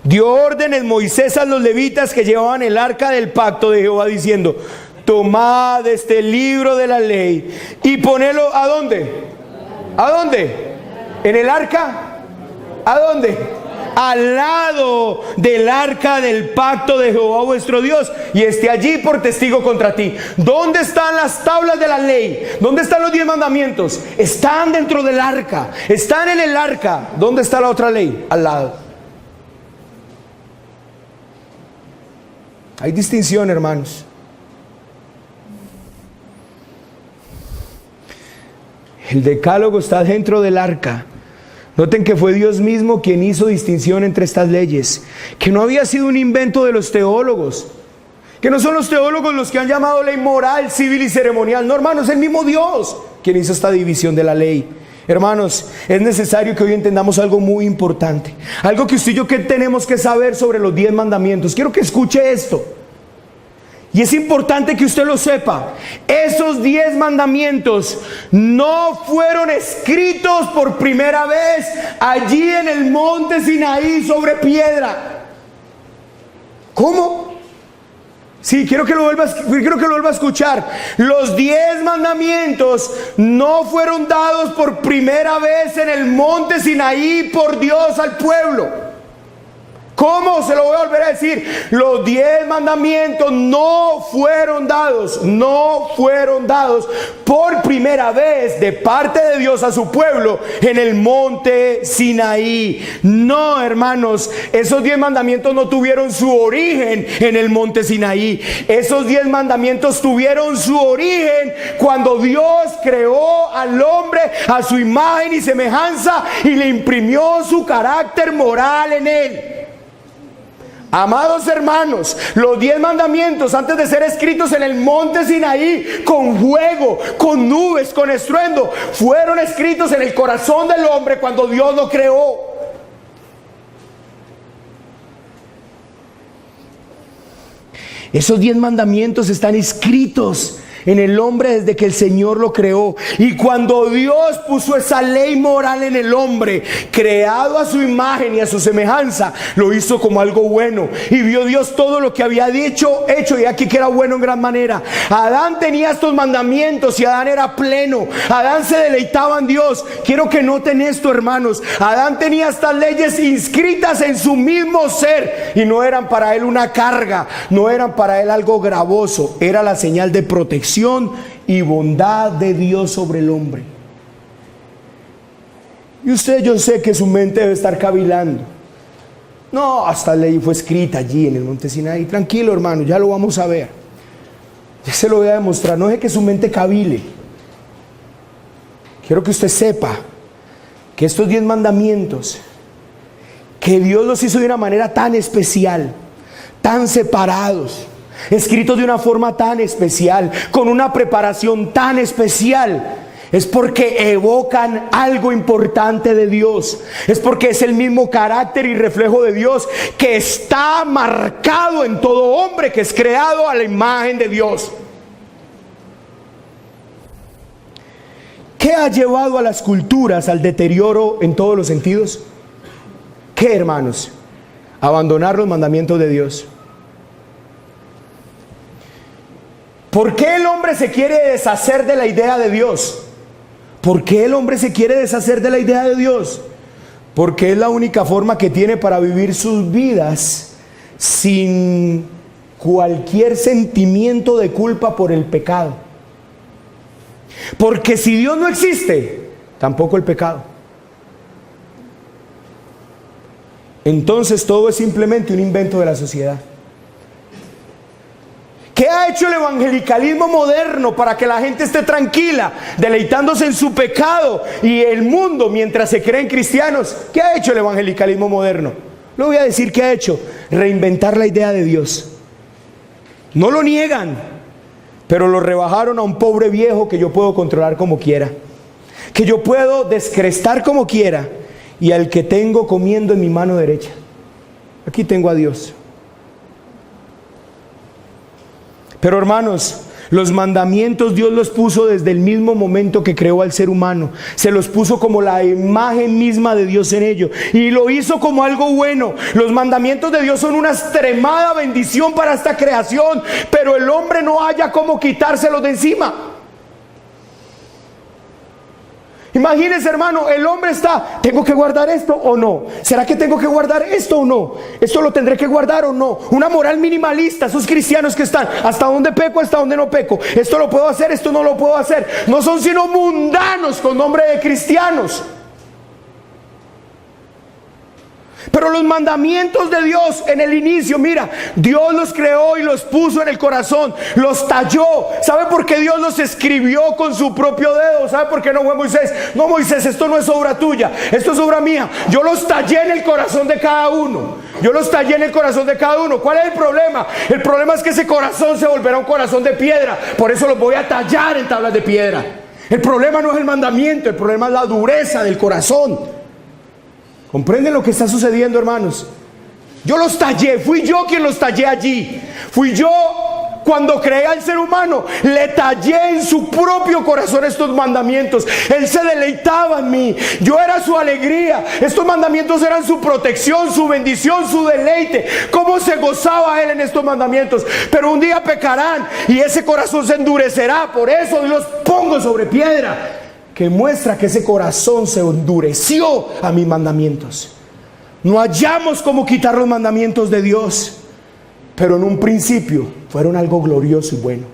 dio órdenes Moisés a los levitas que llevaban el arca del pacto de Jehová, diciendo: tomad este libro de la ley y ponedlo ¿a dónde? ¿A dónde? ¿En el arca? ¿A dónde? Al lado del arca del pacto de Jehová vuestro Dios, y esté allí por testigo contra ti. ¿Dónde están las tablas de la ley? ¿Dónde están los 10 mandamientos? Están dentro del arca, están en el arca. ¿Dónde está la otra ley? Al lado. Hay distinción, hermanos. El decálogo está dentro del arca. Noten que fue Dios mismo quien hizo distinción entre estas leyes, que no había sido un invento de los teólogos, que no son los teólogos los que han llamado ley moral, civil y ceremonial. No, hermanos, es el mismo Dios quien hizo esta división de la ley. Hermanos, es necesario que hoy entendamos algo muy importante, algo que usted y yo que tenemos que saber sobre los 10 mandamientos. Quiero que escuche esto. Y es importante que usted lo sepa. Esos 10 mandamientos no fueron escritos por primera vez allí en el monte Sinaí sobre piedra. ¿Cómo? Sí, quiero que lo vuelva a escuchar. Los 10 mandamientos no fueron dados por primera vez en el monte Sinaí por Dios al pueblo. ¿Cómo? Se lo voy a volver a decir. Los 10 mandamientos no fueron dados por primera vez de parte de Dios a su pueblo en el monte Sinaí. No, hermanos, esos 10 mandamientos no tuvieron su origen en el monte Sinaí. Esos 10 mandamientos tuvieron su origen cuando Dios creó al hombre a su imagen y semejanza y le imprimió su carácter moral en él. Amados hermanos, los 10 mandamientos, antes de ser escritos en el monte Sinaí, con fuego, con nubes, con estruendo, fueron escritos en el corazón del hombre cuando Dios lo creó. Esos 10 mandamientos están escritos en el hombre desde que el Señor lo creó. Y cuando Dios puso esa ley moral en el hombre, creado a su imagen y a su semejanza, lo hizo como algo bueno. Y vio Dios todo lo que había hecho, y aquí que era bueno en gran manera. Adán tenía estos mandamientos y Adán era pleno. Adán se deleitaba en Dios. Quiero que noten esto, hermanos. Adán tenía estas leyes inscritas en su mismo ser y no eran para él una carga, no eran para él algo gravoso. Era la señal de protección y bondad de Dios sobre el hombre. Y usted, yo sé que su mente debe estar cavilando. No, esta ley fue escrita allí en el monte Sinaí. Tranquilo, hermano, ya lo vamos a ver. Ya se lo voy a demostrar. No deje que su mente cavile. Quiero que usted sepa que estos 10 mandamientos, que Dios los hizo de una manera tan especial, tan separados, escritos de una forma tan especial, con una preparación tan especial, es porque evocan algo importante de Dios. Es porque es el mismo carácter y reflejo de Dios que está marcado en todo hombre que es creado a la imagen de Dios. ¿Qué ha llevado a las culturas al deterioro en todos los sentidos? ¿Qué, hermanos? Abandonar los mandamientos de Dios. ¿Por qué el hombre se quiere deshacer de la idea de Dios? ¿Por qué el hombre se quiere deshacer de la idea de Dios? Porque es la única forma que tiene para vivir sus vidas sin cualquier sentimiento de culpa por el pecado. Porque si Dios no existe, tampoco el pecado. Entonces todo es simplemente un invento de la sociedad. ¿Qué ha hecho el evangelicalismo moderno para que la gente esté tranquila, deleitándose en su pecado y el mundo mientras se creen cristianos? ¿Qué ha hecho el evangelicalismo moderno? Lo voy a decir qué ha hecho: reinventar la idea de Dios. No lo niegan, pero lo rebajaron a un pobre viejo que yo puedo controlar como quiera, que yo puedo descrestar como quiera, y al que tengo comiendo en mi mano derecha. Aquí tengo a Dios. Pero, hermanos, los mandamientos Dios los puso desde el mismo momento que creó al ser humano. Se los puso como la imagen misma de Dios en ello, y lo hizo como algo bueno. Los mandamientos de Dios son una extremada bendición para esta creación, pero el hombre no haya cómo quitárselos de encima. Imagínense, hermano, el hombre está: ¿tengo que guardar esto o no? ¿Será que tengo que guardar esto o no? ¿Esto lo tendré que guardar o no? Una moral minimalista, esos cristianos que están: ¿hasta dónde peco, hasta dónde no peco? ¿Esto lo puedo hacer, esto no lo puedo hacer? No son sino mundanos con nombre de cristianos. Pero los mandamientos de Dios en el inicio, mira, Dios los creó y los puso en el corazón, los talló. ¿Sabe por qué Dios los escribió con su propio dedo? ¿Sabe por qué no fue Moisés? No, Moisés, esto no es obra tuya, esto es obra mía. Yo los tallé en el corazón de cada uno. Yo los tallé en el corazón de cada uno. ¿Cuál es el problema? El problema es que ese corazón se volverá un corazón de piedra. Por eso los voy a tallar en tablas de piedra. El problema no es el mandamiento, el problema es la dureza del corazón. ¿Comprenden lo que está sucediendo, hermanos? Yo los tallé, fui yo quien los tallé allí. Fui yo, cuando creé al ser humano, le tallé en su propio corazón estos mandamientos. Él se deleitaba en mí, yo era su alegría. Estos mandamientos eran su protección, su bendición, su deleite. Cómo se gozaba él en estos mandamientos. Pero un día pecarán y ese corazón se endurecerá. Por eso Dios los pongo sobre piedra, que muestra que ese corazón se endureció a mis mandamientos. No hallamos cómo quitar los mandamientos de Dios, pero en un principio fueron algo glorioso y bueno.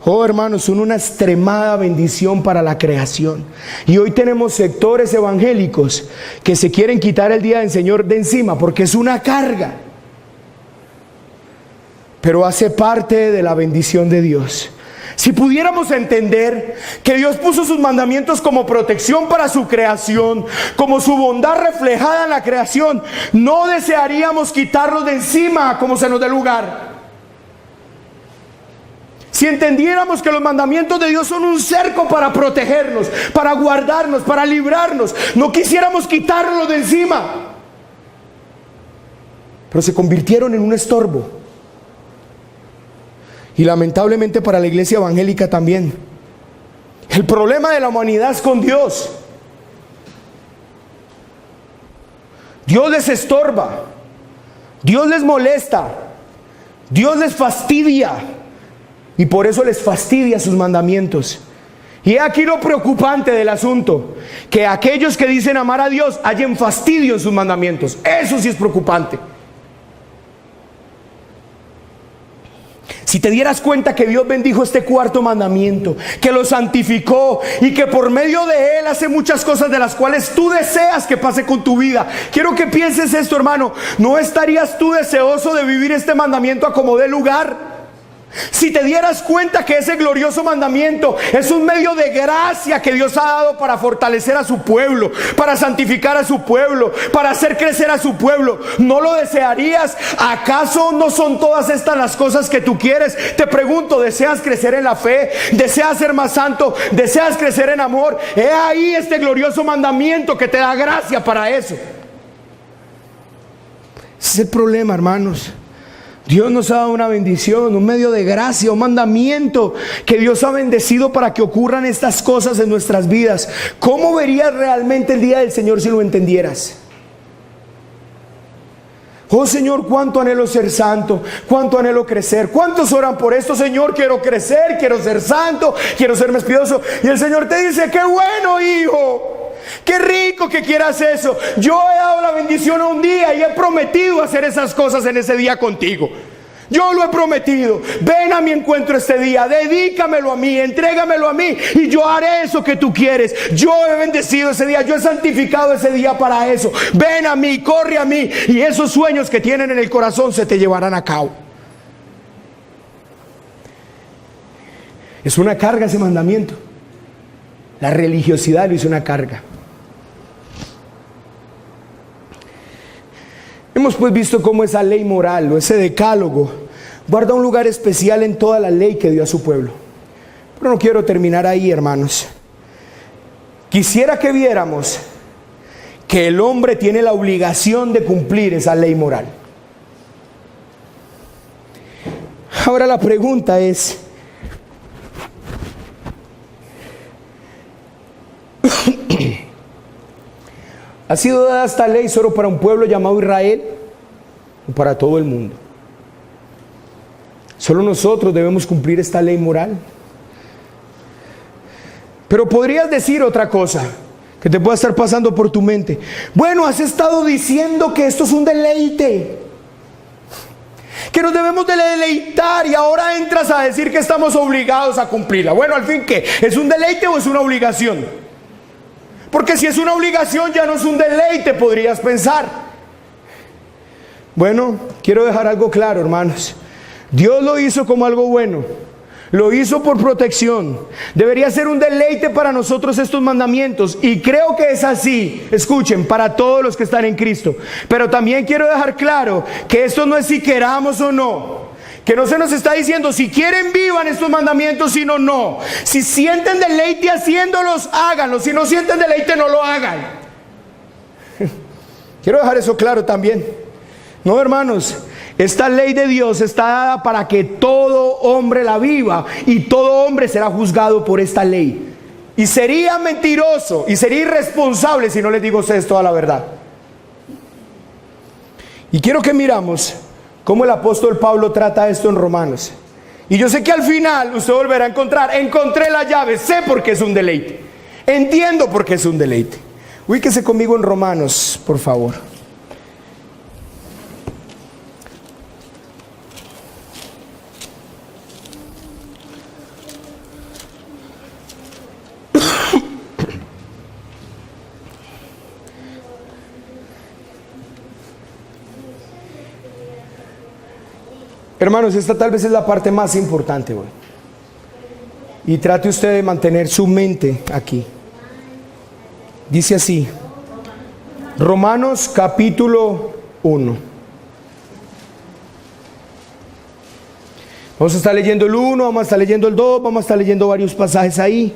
Oh, hermanos, son una extremada bendición para la creación. Y hoy tenemos sectores evangélicos que se quieren quitar el día del Señor de encima porque es una carga, pero hace parte de la bendición de Dios. Si pudiéramos entender que Dios puso sus mandamientos como protección para su creación, como su bondad reflejada en la creación, no desearíamos quitarlos de encima como se nos dé lugar. Si entendiéramos que los mandamientos de Dios son un cerco para protegernos, para guardarnos, para librarnos, no quisiéramos quitarlos de encima. pero se convirtieron en un estorbo. Y lamentablemente para la iglesia evangélica también. El problema de la humanidad es con Dios. Dios les estorba, Dios les molesta, Dios les fastidia, y por eso les fastidia sus mandamientos. Y aquí lo preocupante del asunto, que aquellos que dicen amar a Dios hallen fastidio en sus mandamientos. Eso sí es preocupante. Si te dieras cuenta que Dios bendijo este cuarto mandamiento, que lo santificó y que por medio de él hace muchas cosas de las cuales tú deseas que pase con tu vida. Quiero que pienses esto, hermano. ¿No estarías tú deseoso de vivir este mandamiento a como dé lugar? Si te dieras cuenta que ese glorioso mandamiento es un medio de gracia que Dios ha dado para fortalecer a su pueblo, para santificar a su pueblo, para hacer crecer a su pueblo, ¿no lo desearías? ¿Acaso no son todas estas las cosas que tú quieres? Te pregunto, ¿deseas crecer en la fe? ¿Deseas ser más santo? ¿Deseas crecer en amor? He ahí este glorioso mandamiento que te da gracia para eso. Ese es el problema, hermanos. Dios nos ha dado una bendición, un medio de gracia, un mandamiento que Dios ha bendecido para que ocurran estas cosas en nuestras vidas. ¿Cómo verías realmente el día del Señor si lo entendieras? Oh Señor, cuánto anhelo ser santo, cuánto anhelo crecer. ¿Cuántos oran por esto? Señor, quiero crecer, quiero ser santo, quiero ser más piadoso. Y el Señor te dice, qué bueno, hijo. Qué rico que quieras eso. Yo he dado la bendición a un día y he prometido hacer esas cosas en ese día contigo. Yo lo he prometido. Ven a mi encuentro este día, dedícamelo a mí, entrégamelo a mí y yo haré eso que tú quieres. Yo he bendecido ese día, yo he santificado ese día para eso. Ven a mí, corre a mí y esos sueños que tienen en el corazón se te llevarán a cabo. Es una carga ese mandamiento. La religiosidad lo hizo una carga. Hemos pues visto cómo esa ley moral o ese decálogo guarda un lugar especial en toda la ley que dio a su pueblo. Pero no quiero terminar ahí, hermanos. Quisiera que viéramos que el hombre tiene la obligación de cumplir esa ley moral. Ahora la pregunta es, ¿ha sido dada esta ley solo para un pueblo llamado Israel o para todo el mundo? Solo nosotros debemos cumplir esta ley moral. Pero podrías decir otra cosa que te pueda estar pasando por tu mente. Bueno, has estado diciendo que esto es un deleite, que nos debemos de deleitar, y ahora entras a decir que estamos obligados a cumplirla. Bueno, al fin, ¿qué? ¿Es un deleite o es una obligación? Porque si es una obligación ya no es un deleite, podrías pensar. Bueno, quiero dejar algo claro, hermanos. Dios lo hizo como algo bueno. Lo hizo por protección. Debería ser un deleite para nosotros estos mandamientos. Y creo que es así, escuchen, para todos los que están en Cristo. Pero también quiero dejar claro que esto no es si queramos o no. Que no se nos está diciendo, si quieren vivan estos mandamientos, si no, no. Si sienten deleite haciéndolos, háganlo. Si no sienten deleite, no lo hagan. Quiero dejar eso claro también. No, hermanos, esta ley de Dios está dada para que todo hombre la viva, y todo hombre será juzgado por esta ley. Y sería mentiroso y sería irresponsable si no les digo a ustedes toda la verdad. Y quiero que miramos cómo el apóstol Pablo trata esto en Romanos. Y yo sé que al final usted volverá a encontrar, encontré la llave, sé por qué es un deleite, entiendo por qué es un deleite. Ubíquese conmigo en Romanos, por favor. Hermanos, esta tal vez es la parte más importante hoy. Y trate usted de mantener su mente aquí. Dice así, Romanos capítulo 1. Vamos a estar leyendo el 1, vamos a estar leyendo el 2, vamos a estar leyendo varios pasajes ahí.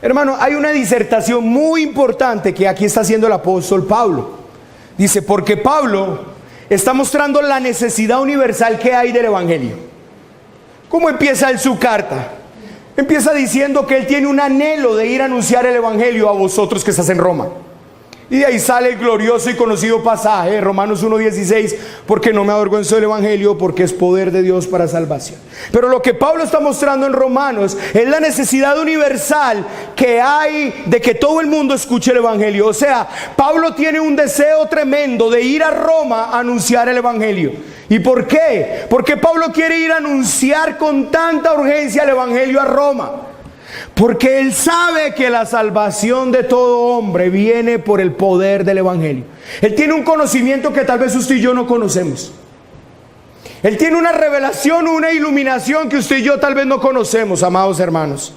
Hermano, hay una disertación muy importante que aquí está haciendo el apóstol Pablo. Dice, porque Pablo, está mostrando la necesidad universal que hay del Evangelio. ¿Cómo empieza él su carta? Empieza diciendo que él tiene un anhelo de ir a anunciar el Evangelio a vosotros que estás en Roma. Y de ahí sale el glorioso y conocido pasaje, Romanos 1:16, porque no me avergüenzo del Evangelio, porque es poder de Dios para salvación. Pero lo que Pablo está mostrando en Romanos es la necesidad universal que hay de que todo el mundo escuche el Evangelio. O sea, Pablo tiene un deseo tremendo de ir a Roma a anunciar el Evangelio. ¿Y por qué? Porque Pablo quiere ir a anunciar con tanta urgencia el Evangelio a Roma. Porque él sabe que la salvación de todo hombre viene por el poder del Evangelio. Él tiene un conocimiento que tal vez usted y yo no conocemos. Él tiene una revelación, una iluminación que usted y yo tal vez no conocemos, amados hermanos.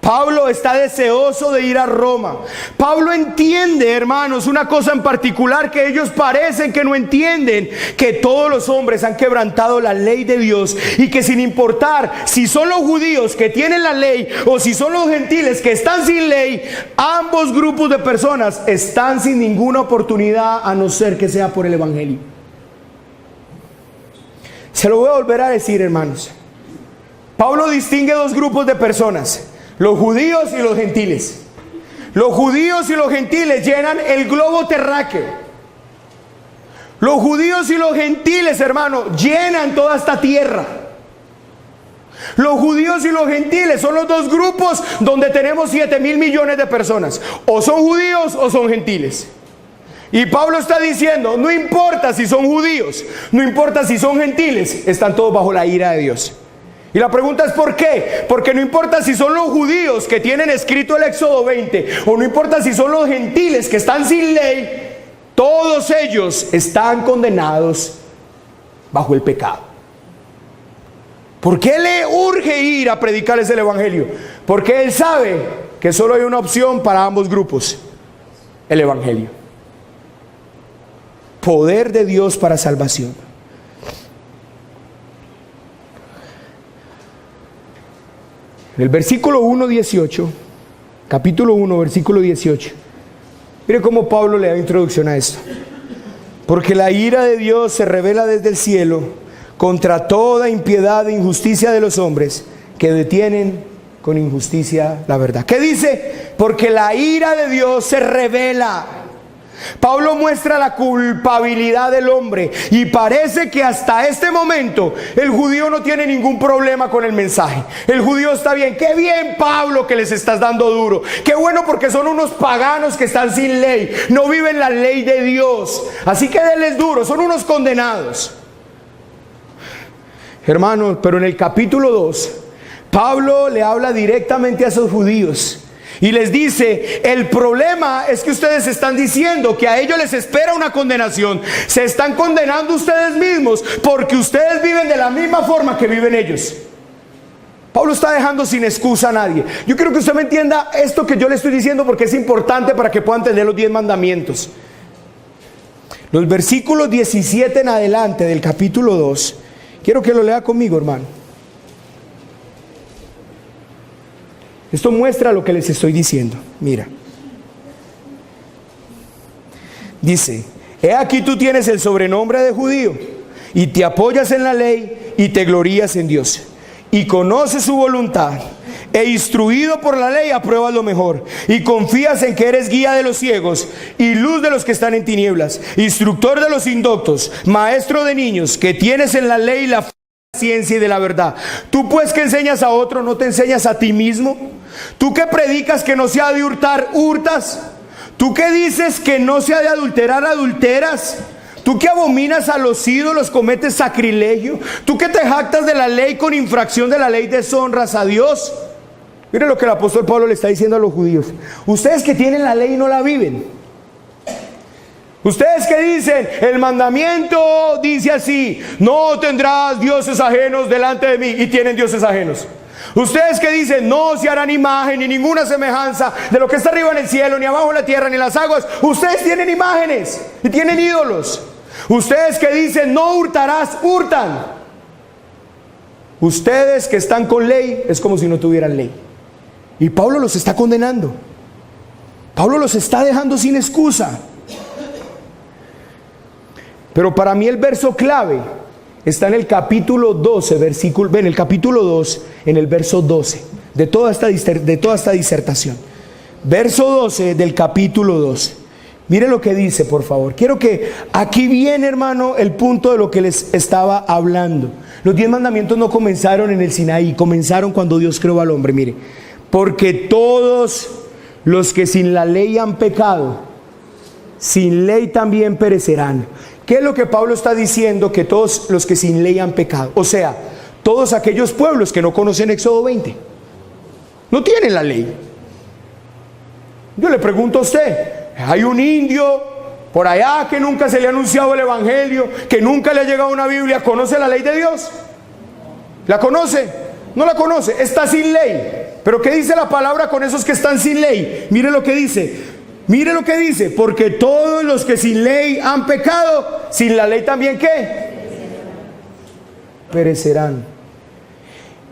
Pablo está deseoso de ir a Roma. Pablo entiende, hermanos, una cosa en particular que ellos parecen que no entienden: que todos los hombres han quebrantado la ley de Dios, y que sin importar si son los judíos que tienen la ley o si son los gentiles que están sin ley, ambos grupos de personas están sin ninguna oportunidad, a no ser que sea por el Evangelio. Se lo voy a volver a decir, hermanos. Pablo distingue dos grupos de personas: los judíos y los gentiles. Los judíos y los gentiles llenan el globo terráqueo. Los judíos y los gentiles, hermano, llenan toda esta tierra. Los judíos y los gentiles son los dos grupos donde tenemos 7.000 millones de personas. O son judíos o son gentiles. Y Pablo está diciendo, no importa si son judíos, no importa si son gentiles, están todos bajo la ira de Dios. Y la pregunta es ¿por qué? Porque no importa si son los judíos que tienen escrito el Éxodo 20, o no importa si son los gentiles que están sin ley, todos ellos están condenados bajo el pecado. ¿Por qué le urge ir a predicarles el Evangelio? Porque él sabe que solo hay una opción para ambos grupos: el Evangelio. Poder de Dios para salvación. En el versículo 1:18, capítulo 1, versículo 18, mire cómo Pablo le da introducción a esto. Porque la ira de Dios se revela desde el cielo contra toda impiedad e injusticia de los hombres que detienen con injusticia la verdad. ¿Qué dice? Porque la ira de Dios se revela. Pablo muestra la culpabilidad del hombre, y parece que hasta este momento el judío no tiene ningún problema con el mensaje. El judío está bien. Qué bien, Pablo, que les estás dando duro. Qué bueno, porque son unos paganos que están sin ley, no viven la ley de Dios, así que denles duro, son unos condenados. Hermanos, pero en el capítulo 2 Pablo le habla directamente a esos judíos y les dice: el problema es que ustedes están diciendo que a ellos les espera una condenación. Se están condenando ustedes mismos porque ustedes viven de la misma forma que viven ellos. Pablo está dejando sin excusa a nadie. Yo quiero que usted me entienda esto que yo le estoy diciendo, porque es importante para que pueda entender los 10 mandamientos. Los versículos 17 en adelante del capítulo 2, quiero que lo lea conmigo, hermano. Esto muestra lo que les estoy diciendo. Mira. Dice: he aquí tú tienes el sobrenombre de judío, y te apoyas en la ley, y te glorías en Dios, y conoces su voluntad, e instruido por la ley apruebas lo mejor, y confías en que eres guía de los ciegos, y luz de los que están en tinieblas, instructor de los indoctos, maestro de niños, que tienes en la ley la ciencia y de la verdad. Tú pues que enseñas a otro, ¿no te enseñas a ti mismo? Tú que predicas que no se ha de hurtar, hurtas. Tú que dices que no se ha de adulterar, adulteras. Tú que abominas a los ídolos, cometes sacrilegio. Tú que te jactas de la ley, con infracción de la ley deshonras a Dios. Mire lo que el apóstol Pablo le está diciendo a los judíos: ustedes que tienen la ley y no la viven. Ustedes que dicen, el mandamiento dice así: no tendrás dioses ajenos delante de mí, y tienen dioses ajenos. Ustedes que dicen, no se harán imagen ni ninguna semejanza de lo que está arriba en el cielo, ni abajo en la tierra, ni en las aguas. Ustedes tienen imágenes y tienen ídolos. Ustedes que dicen, no hurtarás, hurtan. Ustedes que están con ley, es como si no tuvieran ley. Y Pablo los está condenando. Pablo los está dejando sin excusa. Pero para mí el verso clave está en el capítulo 12, en el capítulo 2, en el verso 12, de toda esta disertación. Verso 12 del capítulo 12. Mire lo que dice, por favor. Quiero que aquí viene, hermano, el punto de lo que les estaba hablando. Los 10 mandamientos no comenzaron en el Sinaí, comenzaron cuando Dios creó al hombre. Mire, porque todos los que sin la ley han pecado, sin ley también perecerán. ¿Qué es lo que Pablo está diciendo? Que todos los que sin ley han pecado. O sea, todos aquellos pueblos que no conocen Éxodo 20. No tienen la ley. Yo le pregunto a usted, hay un indio por allá que nunca se le ha anunciado el evangelio, que nunca le ha llegado una Biblia, ¿conoce la ley de Dios? ¿La conoce? No la conoce, está sin ley. Pero ¿qué dice la palabra con esos que están sin ley? Mire lo que dice. Mire lo que dice, porque todos los que sin ley han pecado, sin la ley también ¿qué? Perecerán.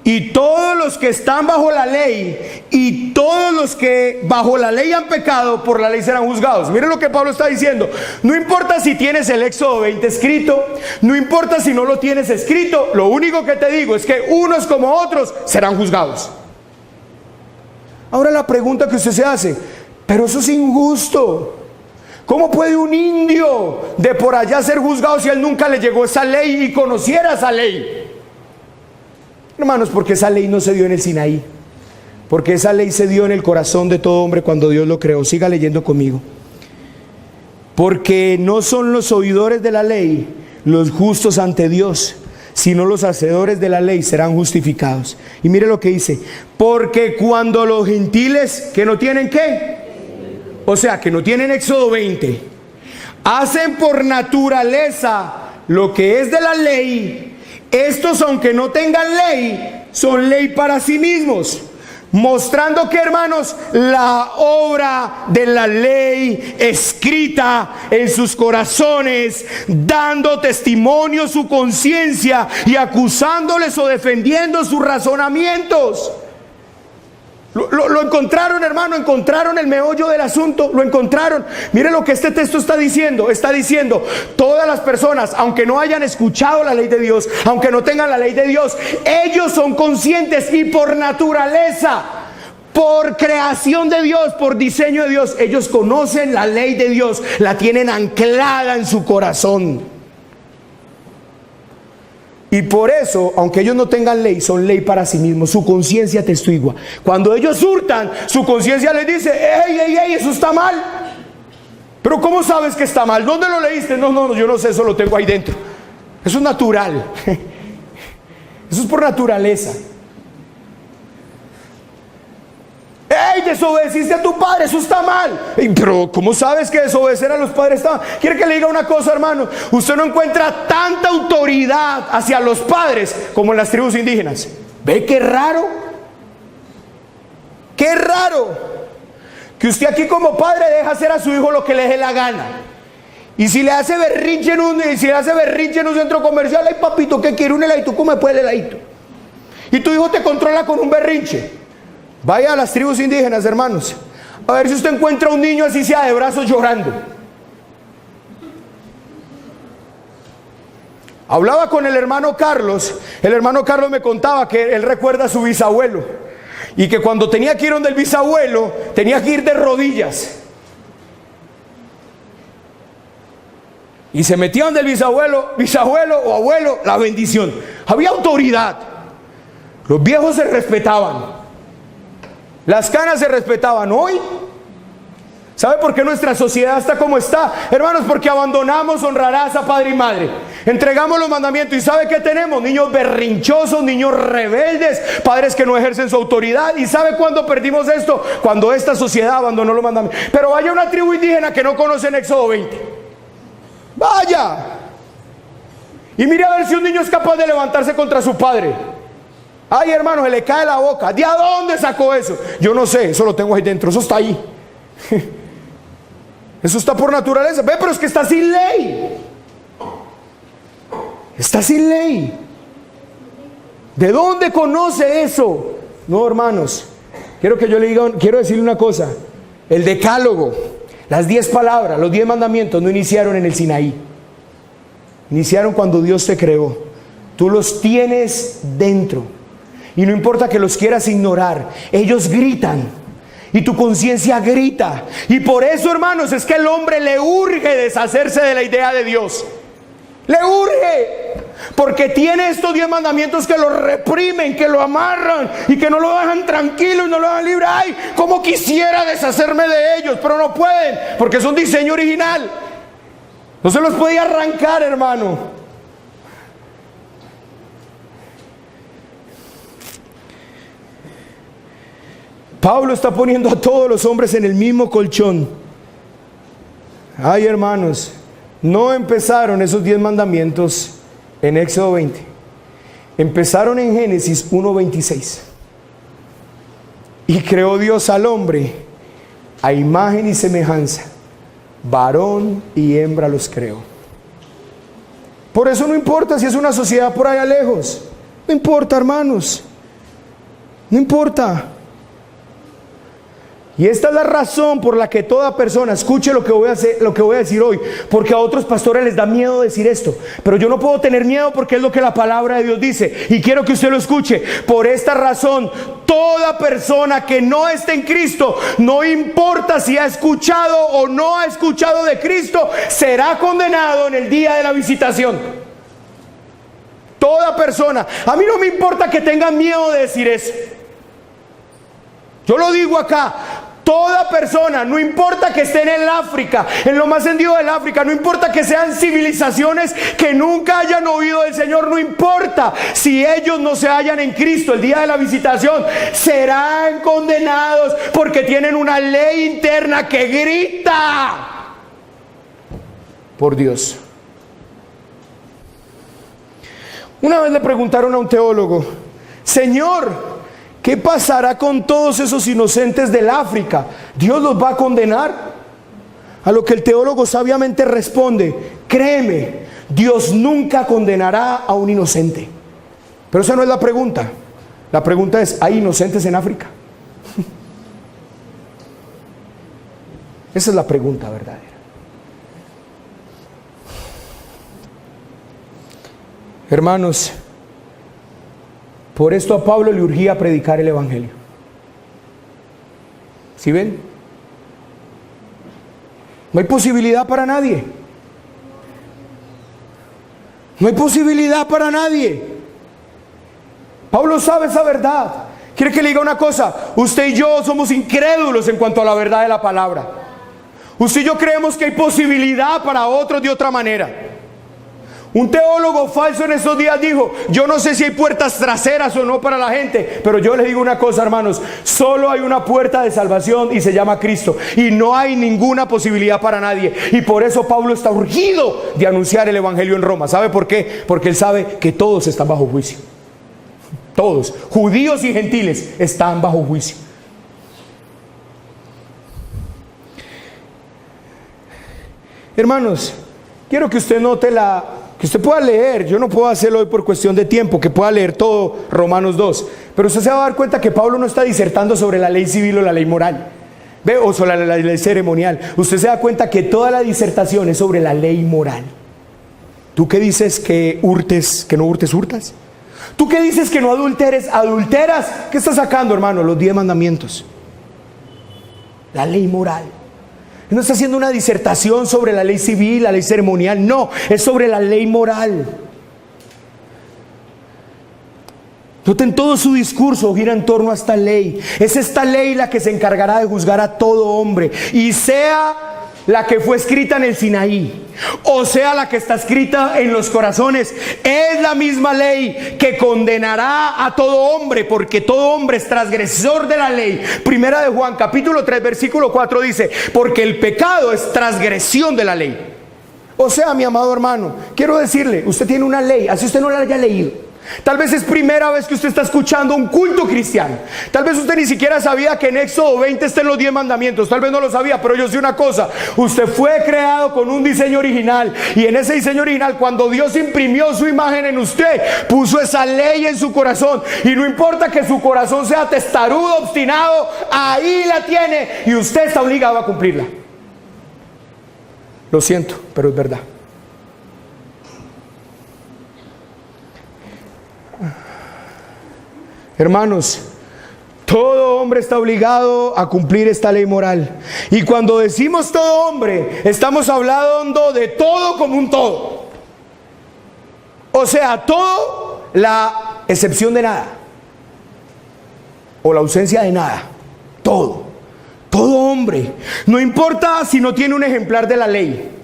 Y todos los que están bajo la ley, y todos los que bajo la ley han pecado, por la ley serán juzgados. Mire lo que Pablo está diciendo. No importa si tienes el Éxodo 20 escrito, no importa si no lo tienes escrito, lo único que te digo es que unos como otros serán juzgados. Ahora la pregunta que usted se hace, pero eso es injusto. ¿Cómo puede un indio de por allá ser juzgado si a él nunca le llegó esa ley y conociera esa ley? Hermanos, porque esa ley no se dio en el Sinaí, porque esa ley se dio en el corazón de todo hombre cuando Dios lo creó. Siga leyendo conmigo. Porque no son los oidores de la ley los justos ante Dios, sino los hacedores de la ley serán justificados. Y mire lo que dice, porque cuando los gentiles que no tienen ¿qué? O sea, que no tienen Éxodo 20, hacen por naturaleza lo que es de la ley, estos, aunque no tengan ley, son ley para sí mismos, mostrando que, hermanos, la obra de la ley escrita en sus corazones, dando testimonio su conciencia y acusándoles o defendiendo sus razonamientos. Lo encontraron, hermano, encontraron el meollo del asunto, lo encontraron. Mire lo que este texto está diciendo, todas las personas, aunque no hayan escuchado la ley de Dios, aunque no tengan la ley de Dios, ellos son conscientes y por naturaleza, por creación de Dios, por diseño de Dios, ellos conocen la ley de Dios, la tienen anclada en su corazón. Y por eso, aunque ellos no tengan ley, son ley para sí mismos. Su conciencia testigua. Cuando ellos hurtan, su conciencia les dice, ¡ey, eso está mal! Pero ¿cómo sabes que está mal? ¿Dónde lo leíste? No, yo no sé, eso lo tengo ahí dentro. Eso es natural. Eso es por naturaleza. ¡Ey, desobedeciste a tu padre! ¡Eso está mal! Pero ¿cómo sabes que desobedecer a los padres está mal? ¿Quiere que le diga una cosa, hermano? Usted no encuentra tanta autoridad hacia los padres como en las tribus indígenas. ¿Ve qué raro? ¡Qué raro! Que usted aquí como padre deja hacer a su hijo lo que le dé la gana. Y si le hace berrinche en un centro comercial, ¡ay, papito, qué quiere un heladito! ¿Cómo me puede el heladito? Y tu hijo te controla con un berrinche. Vaya a las tribus indígenas, hermanos, a ver si usted encuentra un niño así sea de brazos llorando. Hablaba con el hermano Carlos me contaba que él recuerda a su bisabuelo y que cuando tenía que ir donde el bisabuelo tenía que ir de rodillas y se metía donde el bisabuelo o abuelo, la bendición. Había autoridad, los viejos se respetaban, las canas se respetaban. Hoy, ¿sabe por qué nuestra sociedad está como está? Hermanos, porque abandonamos honrarás a padre y madre. Entregamos los mandamientos y ¿sabe qué tenemos? Niños berrinchosos, niños rebeldes, padres que no ejercen su autoridad. ¿Y sabe cuándo perdimos esto? Cuando esta sociedad abandonó los mandamientos. Pero vaya a una tribu indígena que no conoce en Éxodo 20. Vaya. Y mire a ver si un niño es capaz de levantarse contra su padre. Ay, hermano, se le cae la boca. ¿De a dónde sacó eso? Yo no sé, eso lo tengo ahí dentro, eso está ahí. Eso está por naturaleza. Ve, pero es que está sin ley. Está sin ley. ¿De dónde conoce eso? No, hermanos, quiero decirle una cosa. El decálogo, las 10 palabras, los 10 mandamientos no iniciaron en el Sinaí. Iniciaron cuando Dios te creó. Tú los tienes dentro. Y no importa que los quieras ignorar, ellos gritan. Y tu conciencia grita. Y por eso, hermanos, es que el hombre le urge deshacerse de la idea de Dios. Le urge. Porque tiene estos 10 mandamientos que lo reprimen, que lo amarran y que no lo dejan tranquilo y no lo dejan libre. Ay, cómo quisiera deshacerme de ellos, pero no pueden, porque es un diseño original. No se los podía arrancar, hermano. Pablo está poniendo a todos los hombres en el mismo colchón. Ay, hermanos, no empezaron esos 10 mandamientos en Éxodo 20. Empezaron en Génesis 1:26. Y creó Dios al hombre a imagen y semejanza. Varón y hembra los creó. Por eso no importa si es una sociedad por allá lejos. No importa, hermanos. No importa. Y esta es la razón por la que toda persona, escuche lo que voy a decir hoy, porque a otros pastores les da miedo decir esto, pero yo no puedo tener miedo porque es lo que la palabra de Dios dice, y quiero que usted lo escuche. Por esta razón, toda persona que no esté en Cristo, no importa si ha escuchado o no ha escuchado de Cristo, será condenado en el día de la visitación. Toda persona. A mí no me importa que tengan miedo de decir eso. Yo lo digo acá. Toda persona, no importa que estén en el África, en lo más hendido del África, no importa que sean civilizaciones que nunca hayan oído del Señor, no importa si ellos no se hallan en Cristo, el día de la visitación serán condenados porque tienen una ley interna que grita por Dios. Una vez le preguntaron a un teólogo: Señor, ¿qué pasará con todos esos inocentes del África? ¿Dios los va a condenar? A lo que el teólogo sabiamente responde: créeme, Dios nunca condenará a un inocente. Pero esa no es la pregunta. La pregunta es: ¿hay inocentes en África? Esa es la pregunta verdadera. Hermanos, por esto a Pablo le urgía predicar el Evangelio. ¿Sí ven? No hay posibilidad para nadie. No hay posibilidad para nadie. Pablo sabe esa verdad. ¿Quiere que le diga una cosa? Usted y yo somos incrédulos en cuanto a la verdad de la palabra. Usted y yo creemos que hay posibilidad para otros de otra manera. Un teólogo falso en estos días dijo: yo no sé si hay puertas traseras o no para la gente, pero yo les digo una cosa, hermanos: solo hay una puerta de salvación y se llama Cristo, y no hay ninguna posibilidad para nadie. Y por eso Pablo está urgido de anunciar el Evangelio en Roma. ¿Sabe por qué? Porque él sabe que todos están bajo juicio. Todos, judíos y gentiles, están bajo juicio. Hermanos, quiero que usted note que usted pueda leer. Yo no puedo hacerlo hoy por cuestión de tiempo, que pueda leer todo Romanos 2, pero usted se va a dar cuenta que Pablo no está disertando sobre la ley civil o la ley moral, o sobre la ley ceremonial. Usted se da cuenta que toda la disertación es sobre la ley moral. ¿Tú qué dices que hurtes, que no hurtes, hurtas? ¿Tú qué dices que no adulteres, adulteras? ¿Qué está sacando, hermano? Los 10 mandamientos. La ley moral. No está haciendo una disertación sobre la ley civil, la ley ceremonial, no, es sobre la ley moral. Noten, todo su discurso gira en torno a esta ley. Es esta ley la que se encargará de juzgar a todo hombre, y sea la que fue escrita en el Sinaí, o sea la que está escrita en los corazones, es la misma ley que condenará a todo hombre, porque todo hombre es transgresor de la ley. Primera de Juan, capítulo 3, versículo 4 dice: porque el pecado es transgresión de la ley. O sea, mi amado hermano, quiero decirle, usted tiene una ley, así usted no la haya leído. Tal vez es primera vez que usted está escuchando un culto cristiano. Tal vez usted ni siquiera sabía que en Éxodo 20 están los 10 mandamientos. Tal vez no lo sabía, pero yo sé una cosa: usted fue creado con un diseño original, y en ese diseño original, cuando Dios imprimió su imagen en usted, puso esa ley en su corazón. Y no importa que su corazón sea testarudo, obstinado, ahí la tiene, y usted está obligado a cumplirla. Lo siento, pero es verdad. Hermanos, todo hombre está obligado a cumplir esta ley moral. Y cuando decimos todo hombre, estamos hablando de todo como un todo. O sea, todo, la excepción de nada. O la ausencia de nada. Todo. Todo hombre. No importa si no tiene un ejemplar de la ley.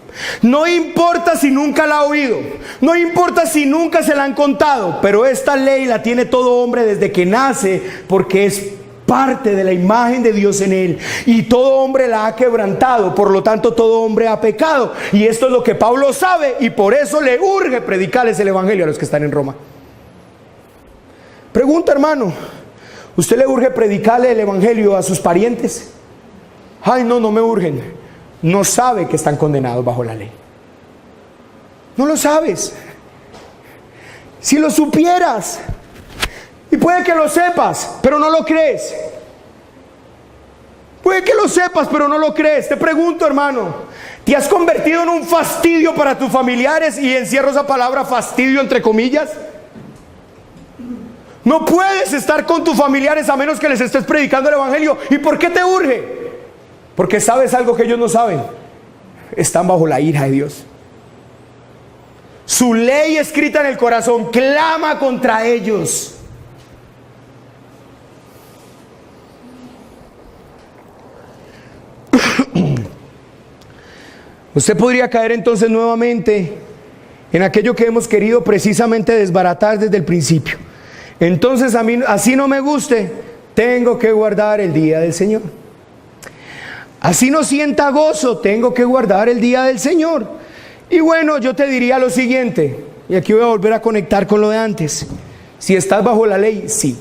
No importa si nunca la ha oído. No importa si nunca se la han contado. Pero esta ley la tiene todo hombre desde que nace, porque es parte de la imagen de Dios en él. Y todo hombre la ha quebrantado. Por lo tanto, todo hombre ha pecado. Y esto es lo que Pablo sabe. Y por eso le urge predicarles el evangelio a los que están en Roma. Pregunta, hermano. ¿Usted le urge predicarle el evangelio a sus parientes? Ay, no me urgen. No sabe que están condenados bajo la ley. No lo sabes. Si lo supieras, y puede que lo sepas, pero no lo crees. Puede que lo sepas, pero no lo crees. Te pregunto, hermano, ¿te has convertido en un fastidio para tus familiares? Y encierro esa palabra fastidio entre comillas. No puedes estar con tus familiares a menos que les estés predicando el evangelio. ¿Y por qué te urge? Porque sabes algo que ellos no saben. Están bajo la ira de Dios. Su ley escrita en el corazón clama contra ellos. Usted podría caer entonces nuevamente en aquello que hemos querido precisamente desbaratar desde el principio. Entonces, a mí, así no me guste, tengo que guardar el día del Señor. Así no sienta gozo, tengo que guardar el día del Señor. Y bueno, yo te diría lo siguiente, y aquí voy a volver a conectar con lo de antes. Si estás bajo la ley, sí.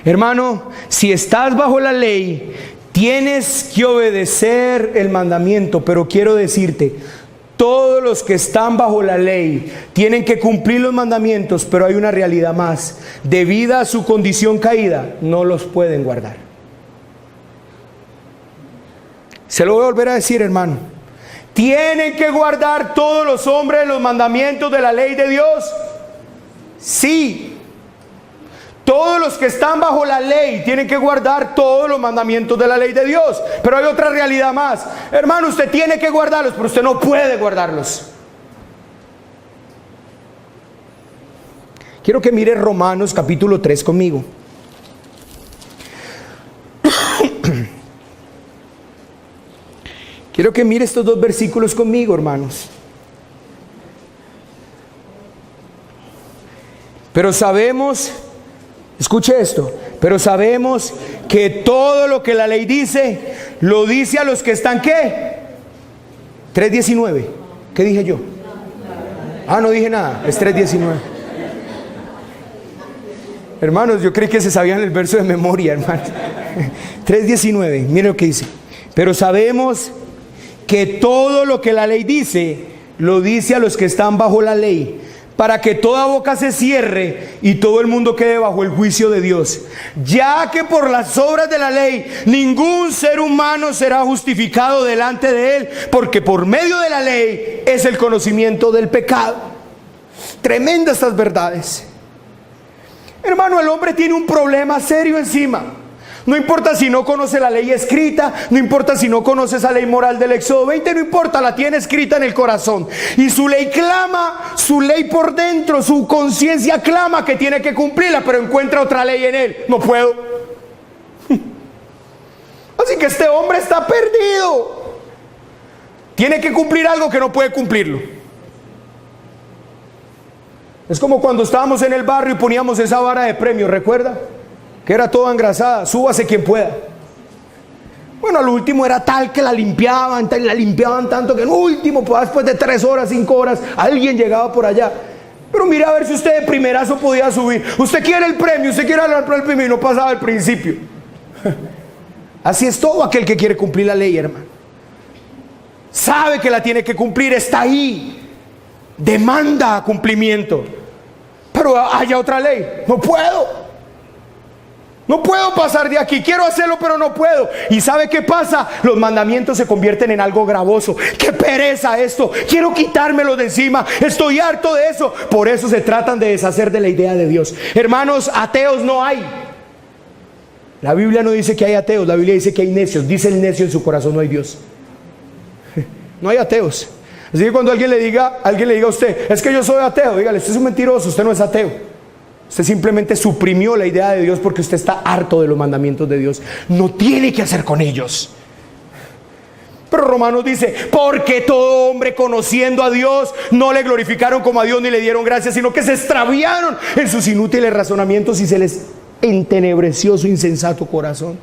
Hermano, si estás bajo la ley, tienes que obedecer el mandamiento, pero quiero decirte, todos los que están bajo la ley tienen que cumplir los mandamientos, pero hay una realidad más. Debido a su condición caída, no los pueden guardar. Se lo voy a volver a decir, hermano. ¿Tienen que guardar todos los hombres los mandamientos de la ley de Dios? Sí. Todos los que están bajo la ley tienen que guardar todos los mandamientos de la ley de Dios. Pero hay otra realidad más. Hermano, usted tiene que guardarlos, pero usted no puede guardarlos. Quiero que mire Romanos capítulo 3 conmigo. Quiero que mire estos dos versículos conmigo, hermanos. Pero sabemos, escuche esto, pero sabemos que todo lo que la ley dice, lo dice a los que están, ¿qué? 3:19. ¿Qué dije yo? Ah, no dije nada, es 3:19. Hermanos, yo creí que se sabían el verso de memoria, hermanos. 3:19, mire lo que dice. Pero sabemos que todo lo que la ley dice, lo dice a los que están bajo la ley, para que toda boca se cierre y todo el mundo quede bajo el juicio de Dios. Ya que por las obras de la ley ningún ser humano será justificado delante de él, porque por medio de la ley es el conocimiento del pecado. Tremendas estas verdades. Hermano, el hombre tiene un problema serio encima. No importa si no conoce la ley escrita, no importa si no conoce esa ley moral del Éxodo 20, no importa, la tiene escrita en el corazón. Y su ley clama, su ley por dentro, su conciencia clama que tiene que cumplirla, pero encuentra otra ley en él. No puedo. Así que este hombre está perdido. Tiene que cumplir algo que no puede cumplirlo. Es como cuando estábamos en el barrio y poníamos esa vara de premio, ¿recuerda? Que era toda engrasada, súbase quien pueda. Bueno, al último era tal que la limpiaban tanto que al último, pues, después de 3 horas, 5 horas, alguien llegaba por allá. Pero mira a ver si usted de primerazo podía subir. Usted quiere el premio, usted quiere hablar por el premio y no pasaba al principio. Así es todo aquel que quiere cumplir la ley, hermano. Sabe que la tiene que cumplir, está ahí. Demanda cumplimiento. Pero haya otra ley, no puedo. No puedo pasar de aquí, quiero hacerlo pero no puedo. ¿Y sabe qué pasa? Los mandamientos se convierten en algo gravoso. ¡Qué pereza esto! Quiero quitármelo de encima, estoy harto de eso. Por eso se tratan de deshacer de la idea de Dios. Hermanos, ateos no hay. La Biblia no dice que hay ateos, la Biblia dice que hay necios. Dice el necio en su corazón: no hay Dios. No hay ateos. Así que cuando alguien le diga a usted: es que yo soy ateo, dígale: usted es un mentiroso, usted no es ateo. Usted simplemente suprimió la idea de Dios porque usted está harto de los mandamientos de Dios. No tiene que hacer con ellos. Pero Romanos dice: porque todo hombre conociendo a Dios no le glorificaron como a Dios ni le dieron gracias, sino que se extraviaron en sus inútiles razonamientos y se les entenebreció su insensato corazón.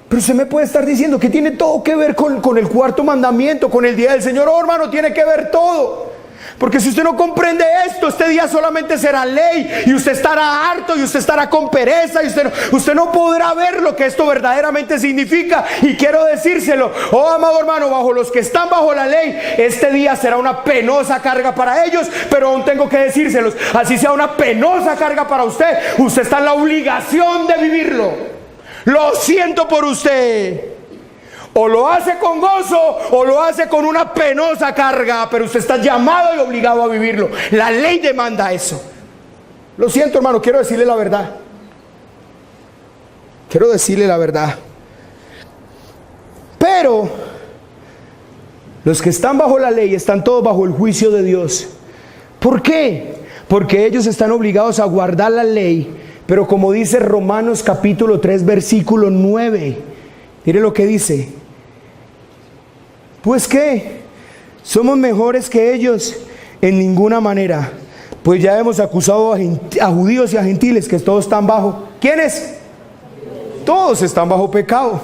Pero usted me puede estar diciendo que tiene todo que ver con el cuarto mandamiento, con el día del Señor. Oh, hermano, tiene que ver todo. Porque si usted no comprende esto, este día solamente será ley y usted estará harto y usted estará con pereza y usted no podrá ver lo que esto verdaderamente significa. Y quiero decírselo: oh, amado hermano, bajo los que están bajo la ley, este día será una penosa carga para ellos, pero aún tengo que decírselos: así sea una penosa carga para usted, usted está en la obligación de vivirlo. Lo siento por usted. O lo hace con gozo o lo hace con una penosa carga, pero usted está llamado y obligado a vivirlo. La ley demanda eso. Lo siento, hermano, quiero decirle la verdad. Quiero decirle la verdad. Pero los que están bajo la ley están todos bajo el juicio de Dios. ¿Por qué? Porque ellos están obligados a guardar la ley. Pero como dice Romanos capítulo 3 versículo 9, mire lo que dice: pues ¿qué? ¿Somos mejores que ellos? En ninguna manera. Pues ya hemos acusado a judíos y a gentiles que todos están bajo. ¿Quiénes? Todos están bajo pecado.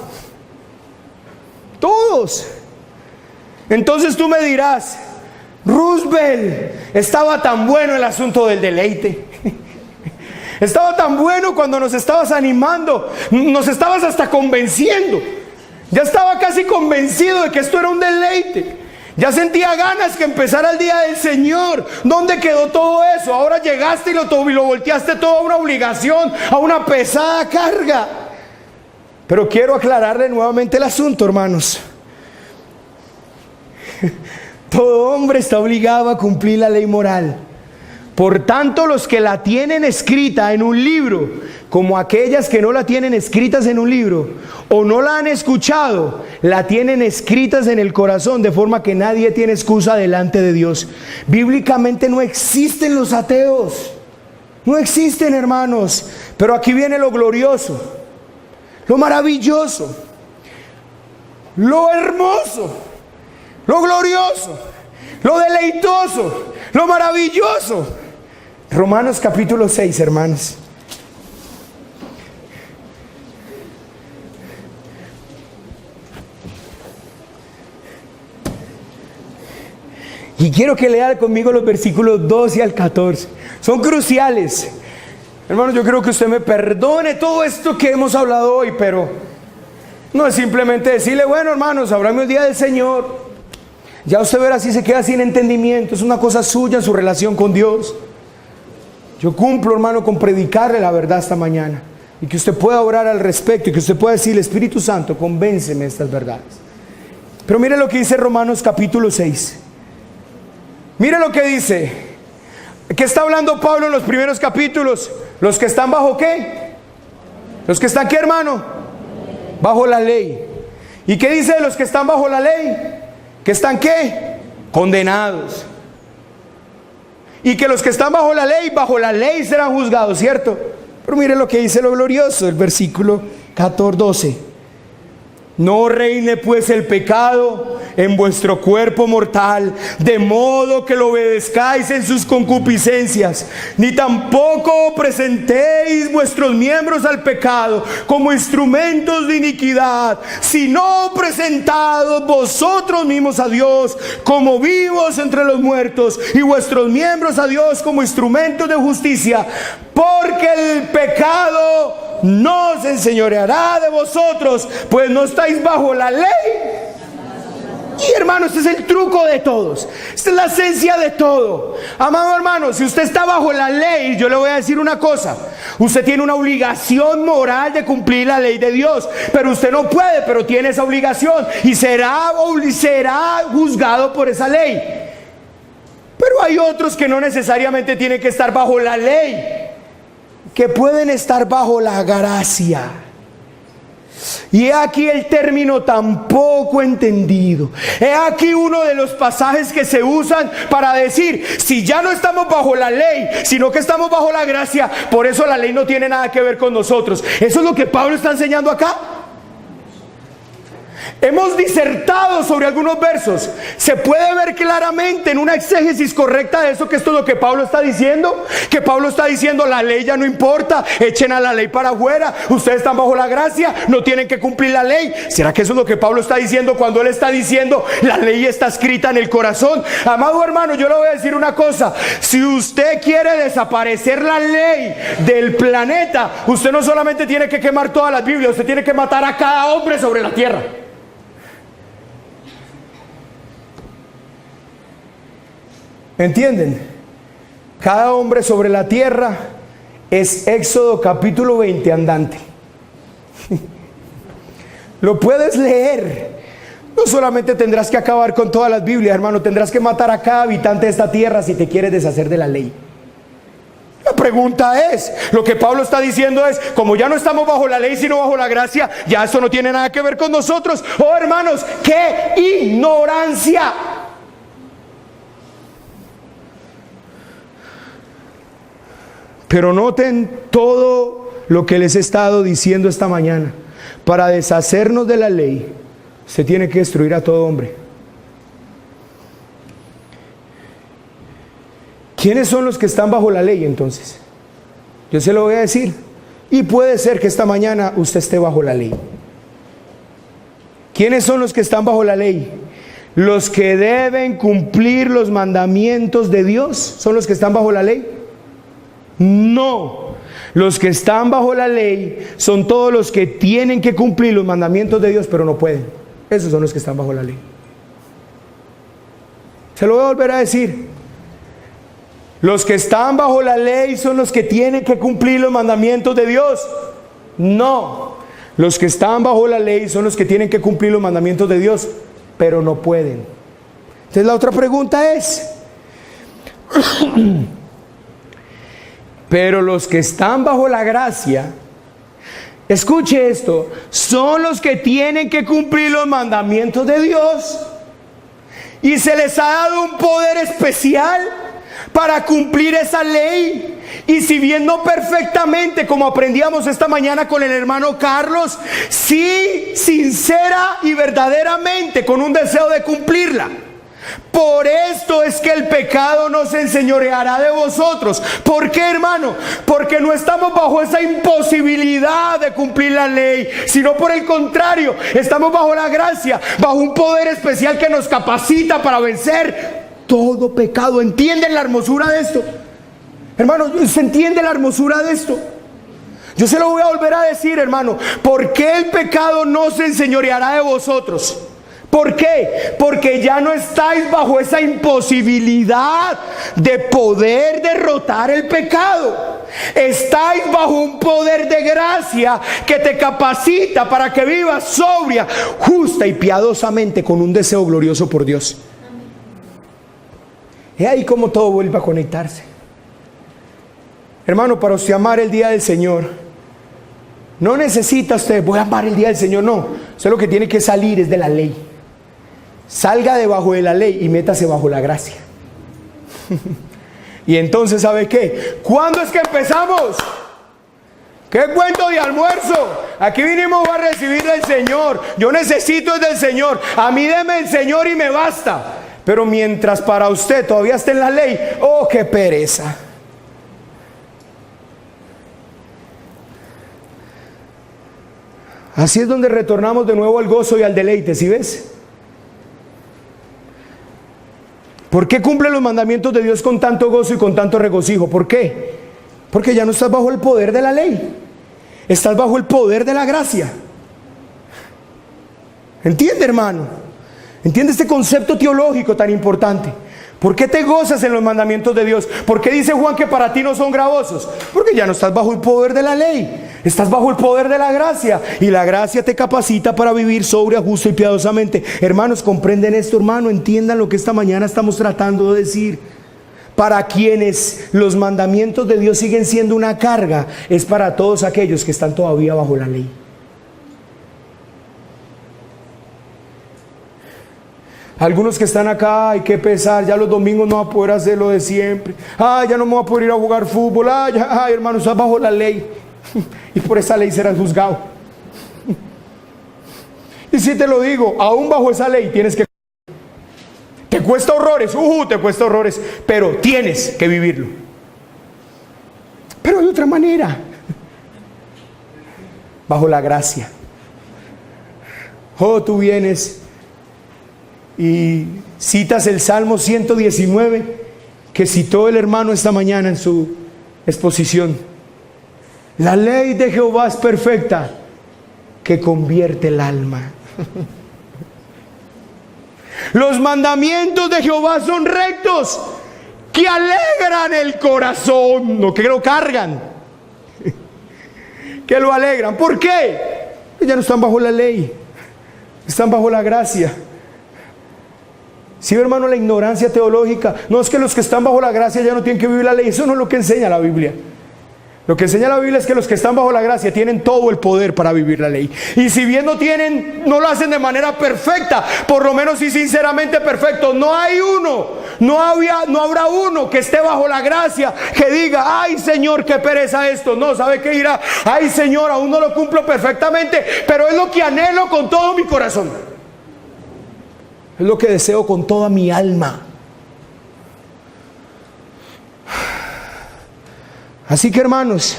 Todos. Entonces tú me dirás: Roosevelt, estaba tan bueno el asunto del deleite. Estaba tan bueno cuando nos estabas animando, nos estabas hasta convenciendo. Ya estaba casi convencido de que esto era un deleite. Ya sentía ganas que empezara el día del Señor. ¿Dónde quedó todo eso? Ahora llegaste y lo volteaste todo a una obligación, a una pesada carga. Pero quiero aclararle nuevamente el asunto, hermanos. Todo hombre está obligado a cumplir la ley moral. Por tanto, los que la tienen escrita en un libro, como aquellas que no la tienen escritas en un libro, o no la han escuchado, la tienen escritas en el corazón, de forma que nadie tiene excusa delante de Dios. Bíblicamente no existen los ateos. No existen, hermanos. Pero aquí viene lo glorioso, lo maravilloso, lo hermoso, lo glorioso, lo deleitoso, lo maravilloso. Romanos capítulo 6, hermanos. Y quiero que lean conmigo los versículos 12 al 14. Son cruciales. Hermanos, yo creo que usted me perdone todo esto que hemos hablado hoy, pero no es simplemente decirle: bueno, hermanos, hablame el día del Señor. Ya usted verá si se queda sin entendimiento. Es una cosa suya en su relación con Dios. Yo cumplo, hermano, con predicarle la verdad esta mañana, y que usted pueda orar al respecto, y que usted pueda decirle: Espíritu Santo, convénceme de estas verdades. Pero mire lo que dice Romanos capítulo 6. Mire lo que dice. ¿Qué está hablando Pablo en los primeros capítulos? Los que están bajo ¿qué? Los que están ¿qué, hermano? Bajo la ley. ¿Y qué dice de los que están bajo la ley? ¿Que están qué? Condenados. Y que los que están bajo la ley serán juzgados, ¿cierto? Pero mire lo que dice lo glorioso, el versículo 14-12. No reine pues el pecado en vuestro cuerpo mortal, de modo que lo obedezcáis en sus concupiscencias, ni tampoco presentéis vuestros miembros al pecado como instrumentos de iniquidad, sino presentados vosotros mismos a Dios como vivos entre los muertos, y vuestros miembros a Dios como instrumentos de justicia, porque el pecado no se enseñoreará de vosotros, pues no estáis bajo la ley. Y hermano, este es el truco de todos. Esta es la esencia de todo. Amado hermano, si usted está bajo la ley, yo le voy a decir una cosa. Usted tiene una obligación moral de cumplir la ley de Dios. Pero usted no puede, pero tiene esa obligación. Y será juzgado por esa ley. Pero hay otros que no necesariamente tienen que estar bajo la ley, que pueden estar bajo la gracia. Y he aquí el término tan poco entendido. He aquí uno de los pasajes que se usan para decir, si ya no estamos bajo la ley, sino que estamos bajo la gracia, por eso la ley no tiene nada que ver con nosotros. Eso es lo que Pablo está enseñando acá. Hemos disertado sobre algunos versos. Se puede ver claramente en una exégesis correcta de eso, que esto es lo que Pablo está diciendo. Que Pablo está diciendo, la ley ya no importa, echen a la ley para afuera, ustedes están bajo la gracia, no tienen que cumplir la ley. ¿Será que eso es lo que Pablo está diciendo cuando él está diciendo la ley está escrita en el corazón? Amado hermano, yo le voy a decir una cosa. Si usted quiere desaparecer la ley del planeta, usted no solamente tiene que quemar todas las Biblias, usted tiene que matar a cada hombre sobre la tierra. ¿Entienden? Cada hombre sobre la tierra es Éxodo capítulo 20 andante. Lo puedes leer. No solamente tendrás que acabar con todas las Biblias, hermano, tendrás que matar a cada habitante de esta tierra si te quieres deshacer de la ley. La pregunta es, lo que Pablo está diciendo es, como ya no estamos bajo la ley sino bajo la gracia, ya eso no tiene nada que ver con nosotros. Oh hermanos, qué ignorancia. Pero noten todo lo que les he estado diciendo esta mañana. Para deshacernos de la ley, se tiene que destruir a todo hombre. ¿Quiénes son los que están bajo la ley entonces? Yo se lo voy a decir. Y puede ser que esta mañana usted esté bajo la ley. ¿Quiénes son los que están bajo la ley? Los que deben cumplir los mandamientos de Dios son los que están bajo la ley. No, los que están bajo la ley son todos los que tienen que cumplir los mandamientos de Dios, pero no pueden. Esos son los que están bajo la ley. Se lo voy a volver a decir. Los que están bajo la ley son los que tienen que cumplir los mandamientos de Dios. No, los que están bajo la ley son los que tienen que cumplir los mandamientos de Dios, pero no pueden. Entonces la otra pregunta es... Pero los que están bajo la gracia, escuche esto, son los que tienen que cumplir los mandamientos de Dios. Y se les ha dado un poder especial para cumplir esa ley. Y si bien no perfectamente, como aprendíamos esta mañana con el hermano Carlos, sí sincera y verdaderamente con un deseo de cumplirla. Por esto es que el pecado no se enseñoreará de vosotros. ¿Por qué, hermano? Porque no estamos bajo esa imposibilidad de cumplir la ley, sino por el contrario, estamos bajo la gracia, bajo un poder especial que nos capacita para vencer todo pecado. ¿Entienden la hermosura de esto? Hermano, ¿se entiende la hermosura de esto? Yo se lo voy a volver a decir, hermano. ¿Por qué el pecado no se enseñoreará de vosotros? ¿Por qué? Porque ya no estáis bajo esa imposibilidad de poder derrotar el pecado. Estáis bajo un poder de gracia que te capacita para que vivas sobria, justa y piadosamente con un deseo glorioso por Dios. Y ahí como todo vuelve a conectarse. Hermano, para usted amar el día del Señor, no necesita usted, voy a amar el día del Señor, no. Usted lo que tiene que salir es de la ley. Salga debajo de la ley y métase bajo la gracia. Y entonces, ¿sabe qué? ¿Cuándo es que empezamos? ¿Qué cuento de almuerzo? Aquí vinimos a recibir del Señor. Yo necesito es del Señor. A mí deme el Señor y me basta. Pero mientras para usted todavía está en la ley, ¡oh, qué pereza! Así es donde retornamos de nuevo al gozo y al deleite, ¿sí ves? ¿Por qué cumple los mandamientos de Dios con tanto gozo y con tanto regocijo? ¿Por qué? Porque ya no estás bajo el poder de la ley. Estás bajo el poder de la gracia. ¿Entiende, hermano? Entiende este concepto teológico tan importante. ¿Por qué te gozas en los mandamientos de Dios? ¿Por qué dice Juan que para ti no son gravosos? Porque ya no estás bajo el poder de la ley, estás bajo el poder de la gracia, y la gracia te capacita para vivir sobria, justa y piadosamente. Hermanos, ¿comprenden esto, hermano? Entiendan lo que esta mañana estamos tratando de decir. Para quienes los mandamientos de Dios siguen siendo una carga, es para todos aquellos que están todavía bajo la ley. Algunos que están acá, hay que pesar, ya los domingos no va a poder hacer lo de siempre. Ya no me voy a poder ir a jugar fútbol. Hermano, estás bajo la ley. Y por esa ley serás juzgado. Y si te lo digo, aún bajo esa ley tienes que... Te cuesta horrores, te cuesta horrores, pero tienes que vivirlo. Pero de otra manera. Bajo la gracia. Tú vienes y citas el Salmo 119 que citó el hermano esta mañana en su exposición. La ley de Jehová es perfecta, que convierte el alma. Los mandamientos de Jehová son rectos, que alegran el corazón, no que lo cargan, que lo alegran. ¿Por qué? Ya no están bajo la ley, están bajo la gracia. Sí, hermano, la ignorancia teológica. No es que los que están bajo la gracia ya no tienen que vivir la ley. Eso no es lo que enseña la Biblia. Lo que enseña la Biblia es que los que están bajo la gracia tienen todo el poder para vivir la ley. Y si bien no lo hacen de manera perfecta, por lo menos sí sinceramente perfecto. No hay uno, no habrá uno que esté bajo la gracia que diga: ay, Señor, qué pereza esto. No, ¿sabe qué dirá? Ay, Señor, aún no lo cumplo perfectamente, pero es lo que anhelo con todo mi corazón. Es lo que deseo con toda mi alma. Así que, hermanos,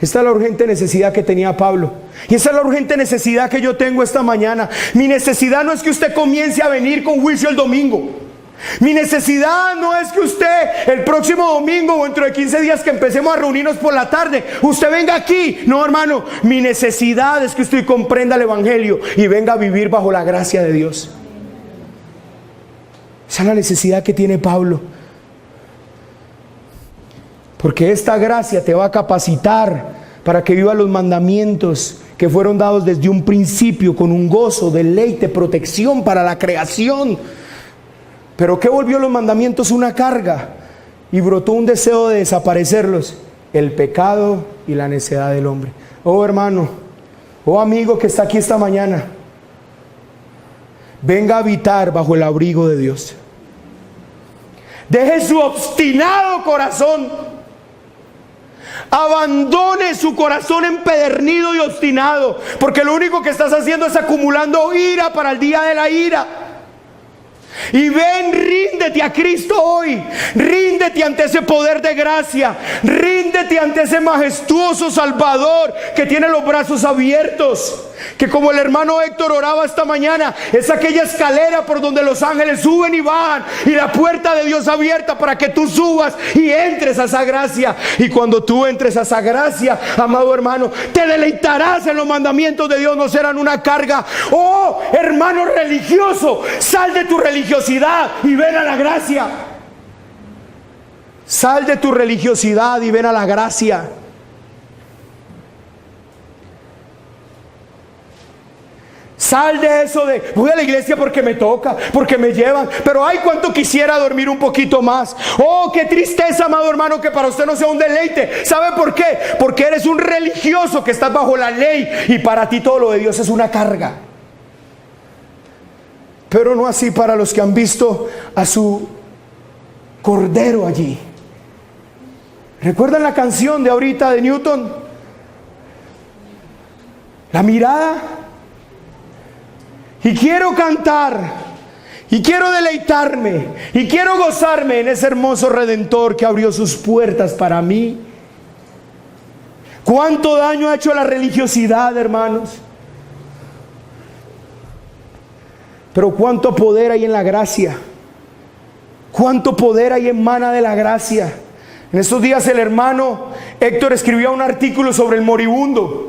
esta es la urgente necesidad que tenía Pablo. Y esa es la urgente necesidad que yo tengo esta mañana. Mi necesidad no es que usted comience a venir con juicio el domingo. Mi necesidad no es que usted el próximo domingo o dentro de 15 días que empecemos a reunirnos por la tarde, usted venga aquí. No, hermano, mi necesidad es que usted comprenda el Evangelio y venga a vivir bajo la gracia de Dios. Esa es la necesidad que tiene Pablo. Porque esta gracia te va a capacitar para que vivas los mandamientos que fueron dados desde un principio con un gozo, deleite, protección para la creación. Pero ¿qué volvió los mandamientos una carga? Y brotó un deseo de desaparecerlos: el pecado y la necedad del hombre. Oh, hermano, oh, amigo que está aquí esta mañana, venga a habitar bajo el abrigo de Dios. Deje su obstinado corazón. Abandone su corazón empedernido y obstinado, porque lo único que estás haciendo es acumulando ira para el día de la ira. Y ven, ríndete a Cristo hoy. Ríndete ante ese poder de gracia. Ríndete ante ese majestuoso Salvador que tiene los brazos abiertos. Que, como el hermano Héctor oraba esta mañana, es aquella escalera por donde los ángeles suben y bajan, y la puerta de Dios abierta para que tú subas y entres a esa gracia. Y cuando tú entres a esa gracia, amado hermano, te deleitarás en los mandamientos de Dios, no serán una carga. Oh, hermano religioso, sal de tu religiosidad y ven a la gracia. Sal de tu religiosidad y ven a la gracia. Sal de eso de voy a la iglesia porque me toca, porque me llevan, pero ay, cuánto quisiera dormir un poquito más. Oh, qué tristeza, amado hermano, que para usted no sea un deleite. ¿Sabe por qué? Porque eres un religioso que estás bajo la ley y para ti todo lo de Dios es una carga. Pero no así para los que han visto a su Cordero allí. ¿Recuerdan la canción de ahorita de Newton? La mirada. Y quiero cantar, y quiero deleitarme, y quiero gozarme en ese hermoso Redentor que abrió sus puertas para mí. ¿Cuánto daño ha hecho la religiosidad, hermanos? Pero cuánto poder hay en la gracia. Cuánto poder hay emana de la gracia. En estos días el hermano Héctor escribió un artículo sobre el moribundo.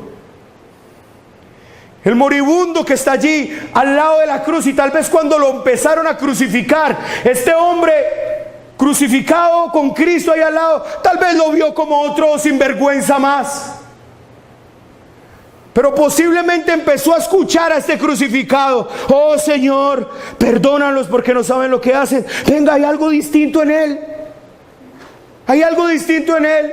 El moribundo que está allí al lado de la cruz, y tal vez cuando lo empezaron a crucificar, este hombre crucificado con Cristo ahí al lado, tal vez lo vio como otro sinvergüenza más. Pero posiblemente empezó a escuchar a este crucificado: oh Señor, perdónalos porque no saben lo que hacen. Venga, hay algo distinto en él. Hay algo distinto en él.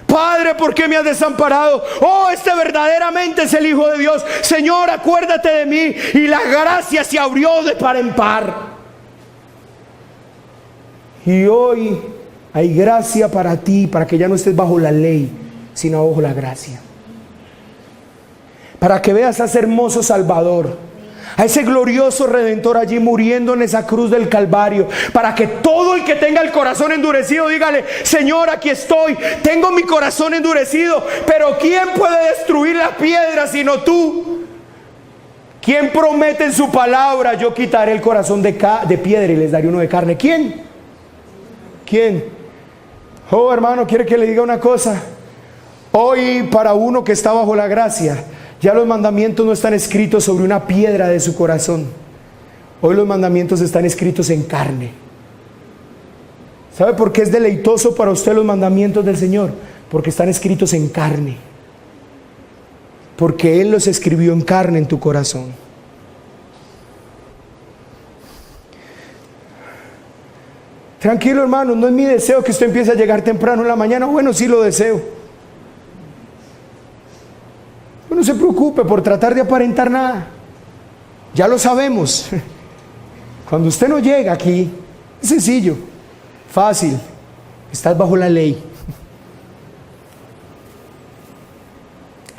Padre, ¿por qué me has desamparado? Oh, este verdaderamente es el Hijo de Dios. Señor, acuérdate de mí. Y la gracia se abrió de par en par. Y hoy hay gracia para ti, para que ya no estés bajo la ley, sino bajo la gracia. Para que veas a ese hermoso Salvador, a ese glorioso Redentor allí muriendo en esa cruz del Calvario, para que todo el que tenga el corazón endurecido dígale: Señor, aquí estoy, tengo mi corazón endurecido, pero ¿quién puede destruir la piedra sino tú? ¿Quién promete en su palabra: yo quitaré el corazón de piedra y les daré uno de carne? ¿Quién? ¿Quién? Oh, hermano, ¿quiere que le diga una cosa? Hoy, para uno que está bajo la gracia, ya los mandamientos no están escritos sobre una piedra de su corazón. Hoy los mandamientos están escritos en carne. ¿Sabe por qué es deleitoso para usted los mandamientos del Señor? Porque están escritos en carne. Porque Él los escribió en carne en tu corazón. Tranquilo, hermano, no es mi deseo que usted empiece a llegar temprano en la mañana. Bueno, sí lo deseo. No se preocupe por tratar de aparentar nada. Ya lo sabemos. Cuando usted no llega aquí, es sencillo, fácil. Estás bajo la ley.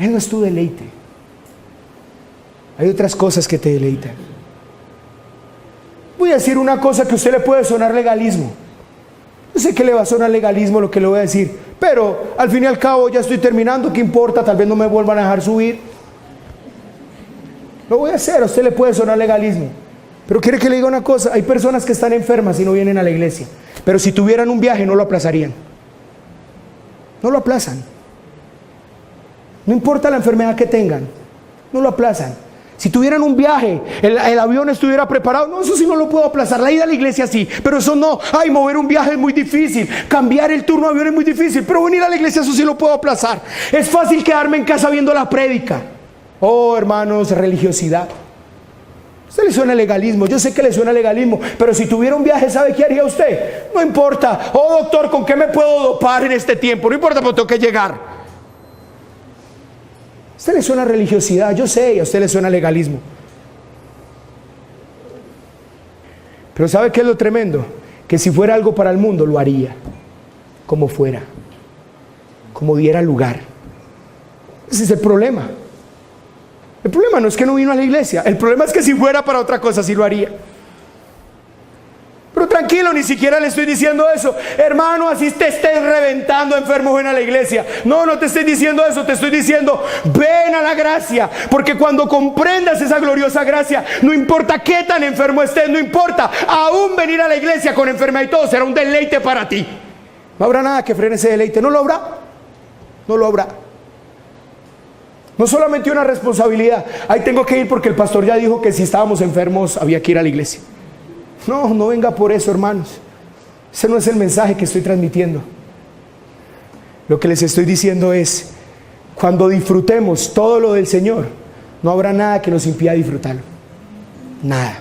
Él no es tu deleite. Hay otras cosas que te deleitan. Voy a decir una cosa que a usted le puede sonar legalismo. Yo sé que le va a sonar legalismo lo que le voy a decir, pero al fin y al cabo ya estoy terminando. ¿Qué importa? Tal vez no me vuelvan a dejar subir. Lo voy a hacer. A usted le puede sonar legalismo, pero quiere que le diga una cosa: hay personas que están enfermas y no vienen a la iglesia, pero si tuvieran un viaje no lo aplazarían. No lo aplazan. No importa la enfermedad que tengan, no lo aplazan. Si tuvieran un viaje, el avión estuviera preparado, no, eso sí no lo puedo aplazar. La ida a la iglesia sí, pero eso no. Ay, mover un viaje es muy difícil, cambiar el turno de avión es muy difícil, pero venir a la iglesia eso sí lo puedo aplazar. Es fácil quedarme en casa viendo la prédica. Oh, hermanos, religiosidad. A usted le suena legalismo, yo sé que le suena legalismo, pero si tuviera un viaje, ¿sabe qué haría usted? No importa. Oh, doctor, ¿con qué me puedo dopar en este tiempo? No importa, pero tengo que llegar. A usted le suena religiosidad, yo sé, y a usted le suena legalismo. Pero ¿sabe qué es lo tremendo? Que si fuera algo para el mundo, lo haría. Como fuera. Como diera lugar. Ese es el problema. El problema no es que no vino a la iglesia. El problema es que si fuera para otra cosa, sí lo haría. Pero tranquilo, ni siquiera le estoy diciendo eso. Hermano, así te estés reventando enfermo, ven a la iglesia. No, no te estoy diciendo eso. Te estoy diciendo, ven a la gracia. Porque cuando comprendas esa gloriosa gracia, no importa qué tan enfermo estés, no importa. Aún venir a la iglesia con enfermedad y todo será un deleite para ti. No habrá nada que frene ese deleite. No lo habrá. No lo habrá. No solamente una responsabilidad. Ahí tengo que ir porque el pastor ya dijo que si estábamos enfermos había que ir a la iglesia. No, no venga por eso, hermanos. Ese no es el mensaje que estoy transmitiendo. Lo que les estoy diciendo es: cuando disfrutemos todo lo del Señor, no habrá nada que nos impida disfrutarlo. Nada.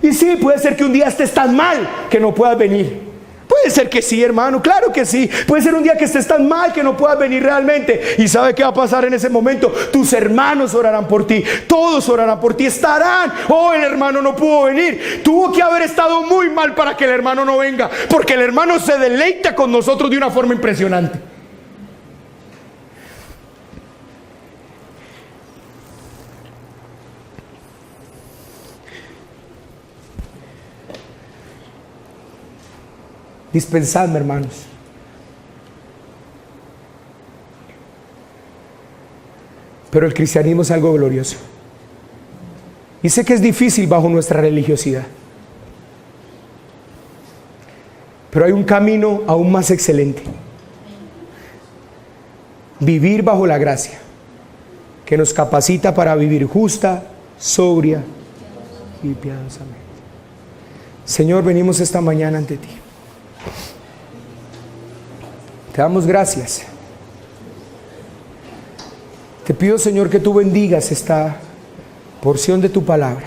Y sí, puede ser que un día estés tan mal que no puedas venir. Puede ser que sí, hermano, claro que sí. Puede ser un día que estés tan mal que no puedas venir realmente. ¿Y sabe qué va a pasar en ese momento? Tus hermanos orarán por ti, todos orarán por ti, estarán. Oh, el hermano no pudo venir. Tuvo que haber estado muy mal para que el hermano no venga, porque el hermano se deleita con nosotros de una forma impresionante. Dispensadme, hermanos. Pero el cristianismo es algo glorioso. Y sé que es difícil bajo nuestra religiosidad. Pero hay un camino aún más excelente. Vivir bajo la gracia. que nos capacita para vivir justa, sobria y piadosamente. Señor, venimos esta mañana ante ti. Te damos gracias. Te pido, Señor, que tú bendigas esta porción de tu palabra.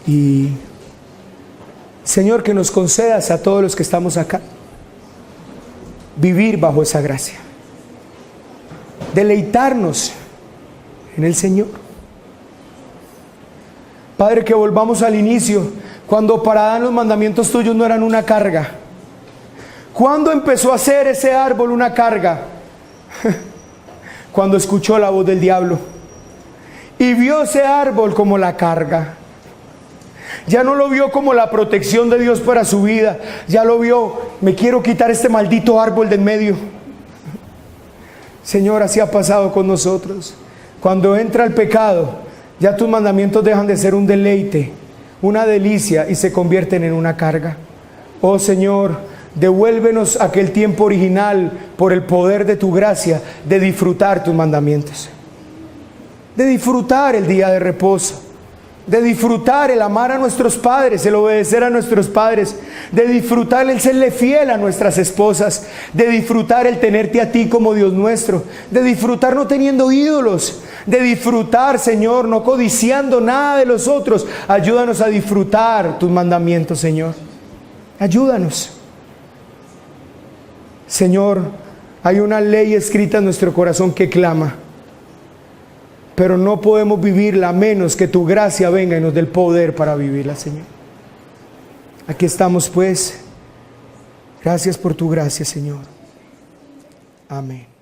Y, Señor, que nos concedas a todos los que estamos acá vivir bajo esa gracia. Deleitarnos en el Señor. Padre, que volvamos al inicio, cuando para Adán los mandamientos tuyos no eran una carga. ¿Cuándo empezó a ser ese árbol una carga? Cuando escuchó la voz del diablo y vio ese árbol como la carga. Ya no lo vio como la protección de Dios para su vida. Ya lo vio, me quiero quitar este maldito árbol de en medio. Señor, así ha pasado con nosotros. Cuando entra el pecado, ya tus mandamientos dejan de ser un deleite, una delicia, y se convierten en una carga. Oh Señor, devuélvenos aquel tiempo original por el poder de tu gracia, de disfrutar tus mandamientos, de disfrutar el día de reposo, de disfrutar el amar a nuestros padres, el obedecer a nuestros padres, de disfrutar el serle fiel a nuestras esposas, de disfrutar el tenerte a ti como Dios nuestro, de disfrutar no teniendo ídolos, de disfrutar, Señor, no codiciando nada de los otros. Ayúdanos a disfrutar tus mandamientos, Señor. Ayúdanos. Señor, hay una ley escrita en nuestro corazón que clama, pero no podemos vivirla a menos que tu gracia venga y nos dé el poder para vivirla, Señor. Aquí estamos, pues. Gracias por tu gracia, Señor. Amén.